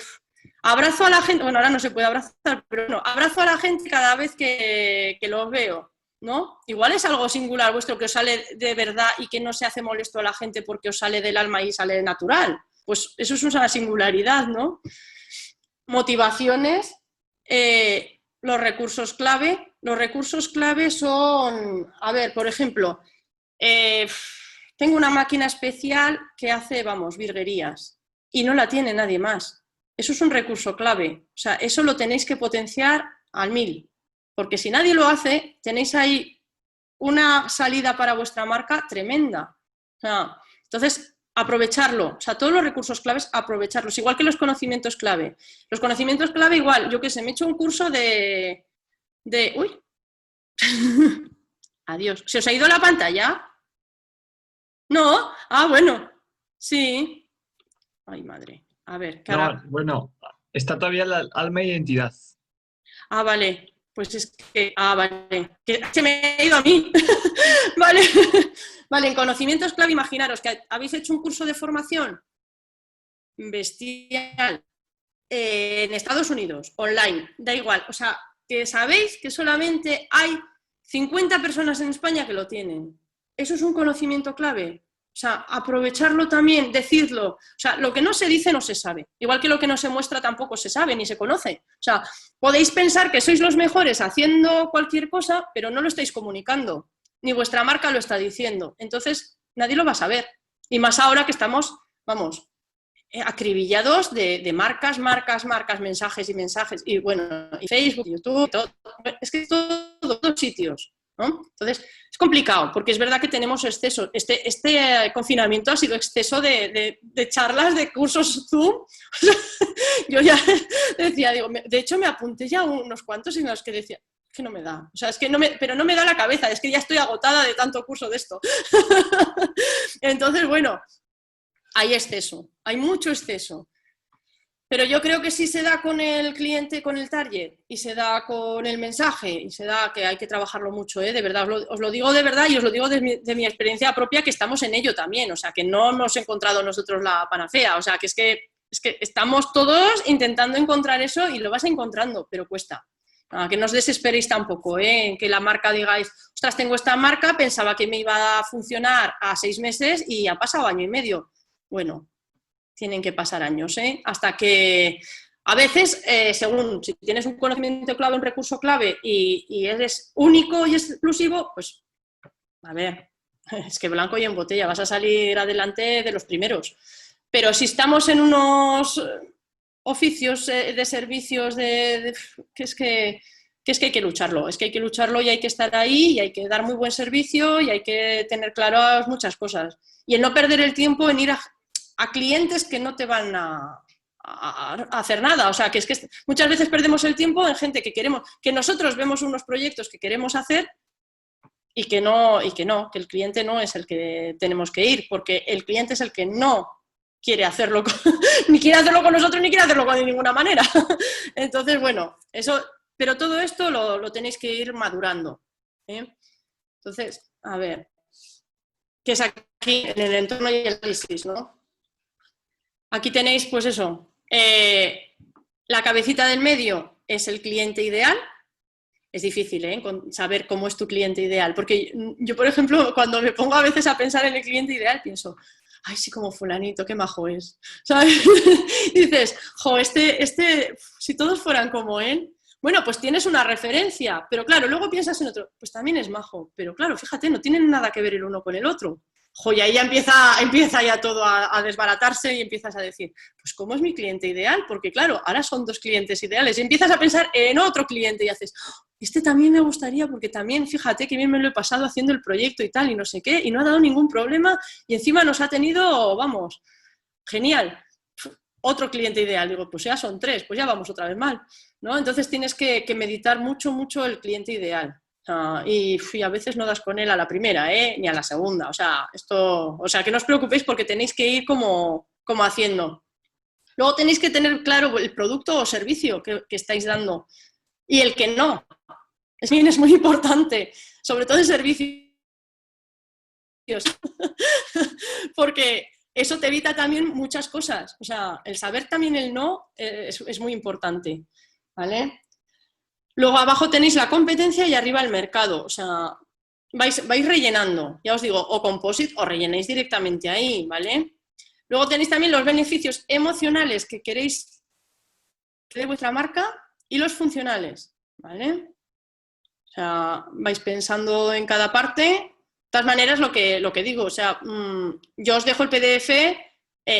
abrazo a la gente, bueno, ahora no se puede abrazar, pero no, abrazo a la gente cada vez que los veo, ¿no? Igual es algo singular vuestro que os sale de verdad y que no se hace molesto a la gente porque os sale del alma y sale natural. Pues eso es una singularidad, ¿no? Motivaciones, los recursos clave. Los recursos clave son, a ver, por ejemplo, tengo una máquina especial que hace, vamos, virguerías y no la tiene nadie más. Eso es un recurso clave. O sea, eso lo tenéis que potenciar al 1000. Porque si nadie lo hace, tenéis ahí una salida para vuestra marca tremenda. O sea, entonces, aprovecharlo. O sea, todos los recursos claves, aprovecharlos. Igual que los conocimientos clave. Los conocimientos clave igual. Yo qué sé, me he hecho un curso de... ¡Uy! Adiós. ¿Se os ha ido la pantalla? ¿No? Ah, bueno. Sí. Ay, madre. A ver, ¿qué hará? No, bueno, está todavía el alma e identidad. Ah, vale. Pues es que... Ah, vale. Que se me ha ido a mí. Vale. Vale, en conocimientos clave, imaginaros que habéis hecho un curso de formación bestial en Estados Unidos, online, da igual. O sea, que sabéis que solamente hay 50 personas en España que lo tienen. Eso es un conocimiento clave. O sea, aprovecharlo también, decirlo. O sea, lo que no se dice no se sabe. Igual que lo que no se muestra tampoco se sabe ni se conoce. O sea, podéis pensar que sois los mejores haciendo cualquier cosa, pero no lo estáis comunicando. Ni vuestra marca lo está diciendo. Entonces, nadie lo va a saber. Y más ahora que estamos, vamos, acribillados de marcas, mensajes y mensajes. Y bueno, y Facebook, YouTube, todo. Es que todos sitios, ¿no? Entonces, es complicado, porque es verdad que tenemos exceso. Este confinamiento ha sido exceso de charlas, de cursos Zoom. Yo ya decía, digo, de hecho me apunté ya unos cuantos en los que decía, que no me da. O sea, es que pero no me da la cabeza, es que ya estoy agotada de tanto curso de esto. Entonces, bueno, hay exceso, hay mucho exceso. Pero yo creo que sí se da con el cliente, con el target, y se da con el mensaje, y se da que hay que trabajarlo mucho, de verdad, os lo digo de verdad y os lo digo de mi experiencia propia, que estamos en ello también, o sea, que no hemos encontrado nosotros la panacea, o sea, que es que estamos todos intentando encontrar eso y lo vas encontrando, pero cuesta. Que no os desesperéis tampoco, en que la marca digáis, ostras, tengo esta marca, pensaba que me iba a funcionar a 6 meses y ha pasado año y medio. Bueno, tienen que pasar años, hasta que a veces, según si tienes un conocimiento clave, un recurso clave y eres único y exclusivo, pues a ver, es que blanco y en botella, vas a salir adelante de los primeros. Pero si estamos en unos oficios de servicios que es que hay que lucharlo, y hay que estar ahí y hay que dar muy buen servicio y hay que tener claras muchas cosas. Y el no perder el tiempo en ir a clientes que no te van a hacer nada. O sea, que es que muchas veces perdemos el tiempo en gente que nosotros vemos unos proyectos que queremos hacer y que el cliente no es el que tenemos que ir, porque el cliente es el que no quiere hacerlo, ni quiere hacerlo con nosotros, ni quiere hacerlo de ninguna manera. Entonces, bueno, pero todo esto lo tenéis que ir madurando. Entonces, a ver, ¿qué es aquí en el entorno y el análisis, ¿no? Aquí tenéis, pues eso, la cabecita del medio es el cliente ideal. Es difícil, saber cómo es tu cliente ideal, porque yo, por ejemplo, cuando me pongo a veces a pensar en el cliente ideal, pienso, ay, sí, como fulanito, qué majo es, ¿sabes? Y dices, jo, si todos fueran como él, bueno, pues tienes una referencia, pero claro, luego piensas en otro, pues también es majo, pero claro, fíjate, no tienen nada que ver el uno con el otro. Jo, y ahí ya empieza ya todo a desbaratarse y empiezas a decir, pues ¿cómo es mi cliente ideal? Porque claro, ahora son 2 clientes ideales y empiezas a pensar en otro cliente y haces, este también me gustaría porque también, fíjate que bien me lo he pasado haciendo el proyecto y tal y no sé qué, y no ha dado ningún problema y encima nos ha tenido, vamos, genial. Otro cliente ideal, digo, pues ya son 3, pues ya vamos otra vez mal, ¿no? Entonces tienes que meditar mucho el cliente ideal. Y a veces no das con él a la primera, ni a la segunda. O sea, que no os preocupéis porque tenéis que ir como haciendo. Luego tenéis que tener claro el producto o servicio que estáis dando y el que no. Es muy importante, sobre todo en servicios, porque eso te evita también muchas cosas. O sea, el saber también el no es muy importante, ¿vale? Luego abajo tenéis la competencia y arriba el mercado. O sea, vais rellenando, ya os digo, o composite o rellenéis directamente ahí, ¿vale? Luego tenéis también los beneficios emocionales que queréis de vuestra marca y los funcionales, ¿vale? O sea, vais pensando en cada parte. De todas maneras, lo que digo, o sea, yo os dejo el PDF,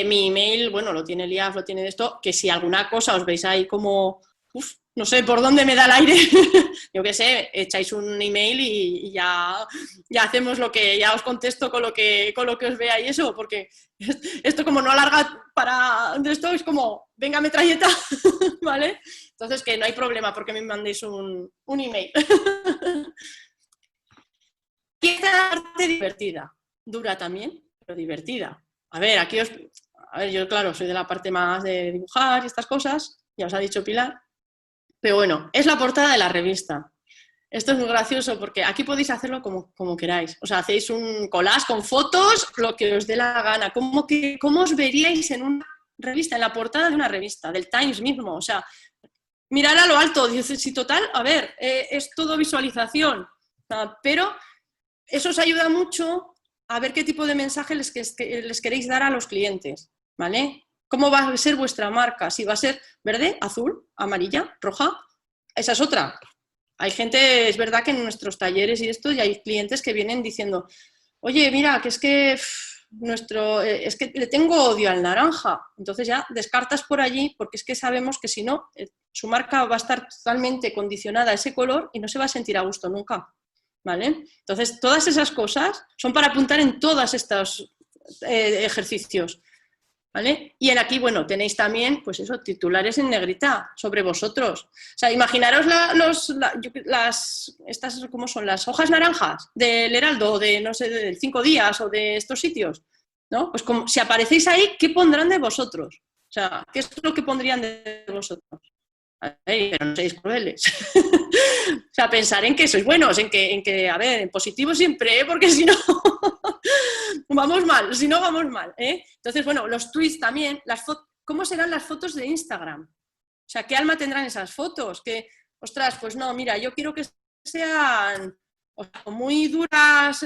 mi email, bueno, lo tiene el IAF, lo tiene esto, que si alguna cosa os veis ahí como, no sé por dónde me da el aire, yo qué sé, echáis un email y ya hacemos ya os contesto con lo que os vea y eso, porque esto como no alarga para esto es como, venga metralleta, ¿vale? Entonces que no hay problema porque me mandéis un email. Y esta parte divertida, dura también, pero divertida. A ver, yo claro, soy de la parte más de dibujar y estas cosas, ya os ha dicho Pilar. Pero bueno, es la portada de la revista. Esto es muy gracioso porque aquí podéis hacerlo como queráis. O sea, hacéis un collage con fotos, lo que os dé la gana. ¿Cómo os veríais en una revista, en la portada de una revista, del Times mismo? O sea, mirar a lo alto. Dices, sí, total, a ver, es todo visualización. Pero eso os ayuda mucho a ver qué tipo de mensaje les queréis dar a los clientes, ¿vale? ¿Cómo va a ser vuestra marca? Si va a ser verde, azul, amarilla, roja. Esa es otra. Hay gente, es verdad que en nuestros talleres y esto, ya hay clientes que vienen diciendo, oye, mira, que es que le tengo odio al naranja. Entonces ya descartas por allí porque es que sabemos que si no, su marca va a estar totalmente condicionada a ese color y no se va a sentir a gusto nunca, ¿vale? Entonces todas esas cosas son para apuntar en todos estos ejercicios. ¿vale? Y aquí, bueno, tenéis también, pues eso, titulares en negrita sobre vosotros. O sea, imaginaros estas, ¿cómo son? Las hojas naranjas del Heraldo, o de, no sé, del 5 Días, o de estos sitios, ¿no? Pues como, si aparecéis ahí, ¿qué pondrán de vosotros? O sea, ¿qué es lo que pondrían de vosotros? Pero no seáis crueles. O sea, pensar en que sois buenos, en que, a ver, en positivo siempre, ¿eh? Porque si no, vamos mal, si no, vamos mal, ¿eh? Entonces, bueno, los tweets también, ¿cómo serán las fotos de Instagram? O sea, ¿qué alma tendrán esas fotos? Que, ostras, pues no, mira, yo quiero que sean o muy duras,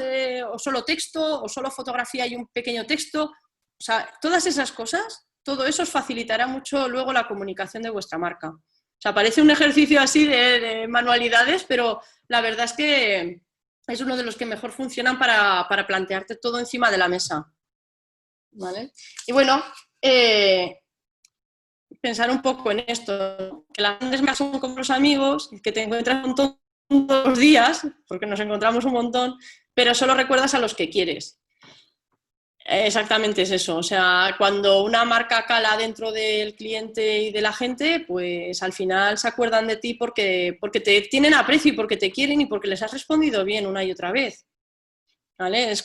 o solo texto, o solo fotografía y un pequeño texto. O sea, todas esas cosas, todo eso os facilitará mucho luego la comunicación de vuestra marca. O sea, parece un ejercicio así de manualidades, pero la verdad es que es uno de los que mejor funcionan para plantearte todo encima de la mesa, ¿vale? Y bueno, pensar un poco en esto, ¿no? Que las grandes marcas son como los amigos, que te encuentras un montón todos los días, porque nos encontramos un montón, pero solo recuerdas a los que quieres. Exactamente es eso, o sea, cuando una marca cala dentro del cliente y de la gente, pues al final se acuerdan de ti porque te tienen aprecio y porque te quieren y porque les has respondido bien una y otra vez, ¿vale? Es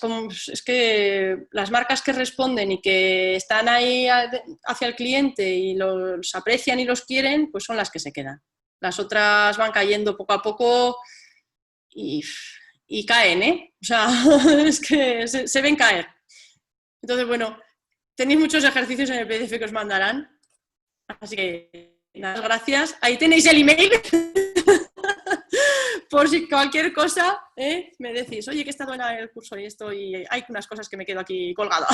que las marcas que responden y que están ahí hacia el cliente y los aprecian y los quieren, pues son las que se quedan. Las otras van cayendo poco a poco y caen, ¿eh? O sea, es que se ven caer. Entonces, bueno, tenéis muchos ejercicios en el PDF que os mandarán, así que nada, gracias. Ahí tenéis el email, por si cualquier cosa me decís, oye, que he estado en el curso y esto y hay unas cosas que me quedo aquí colgado.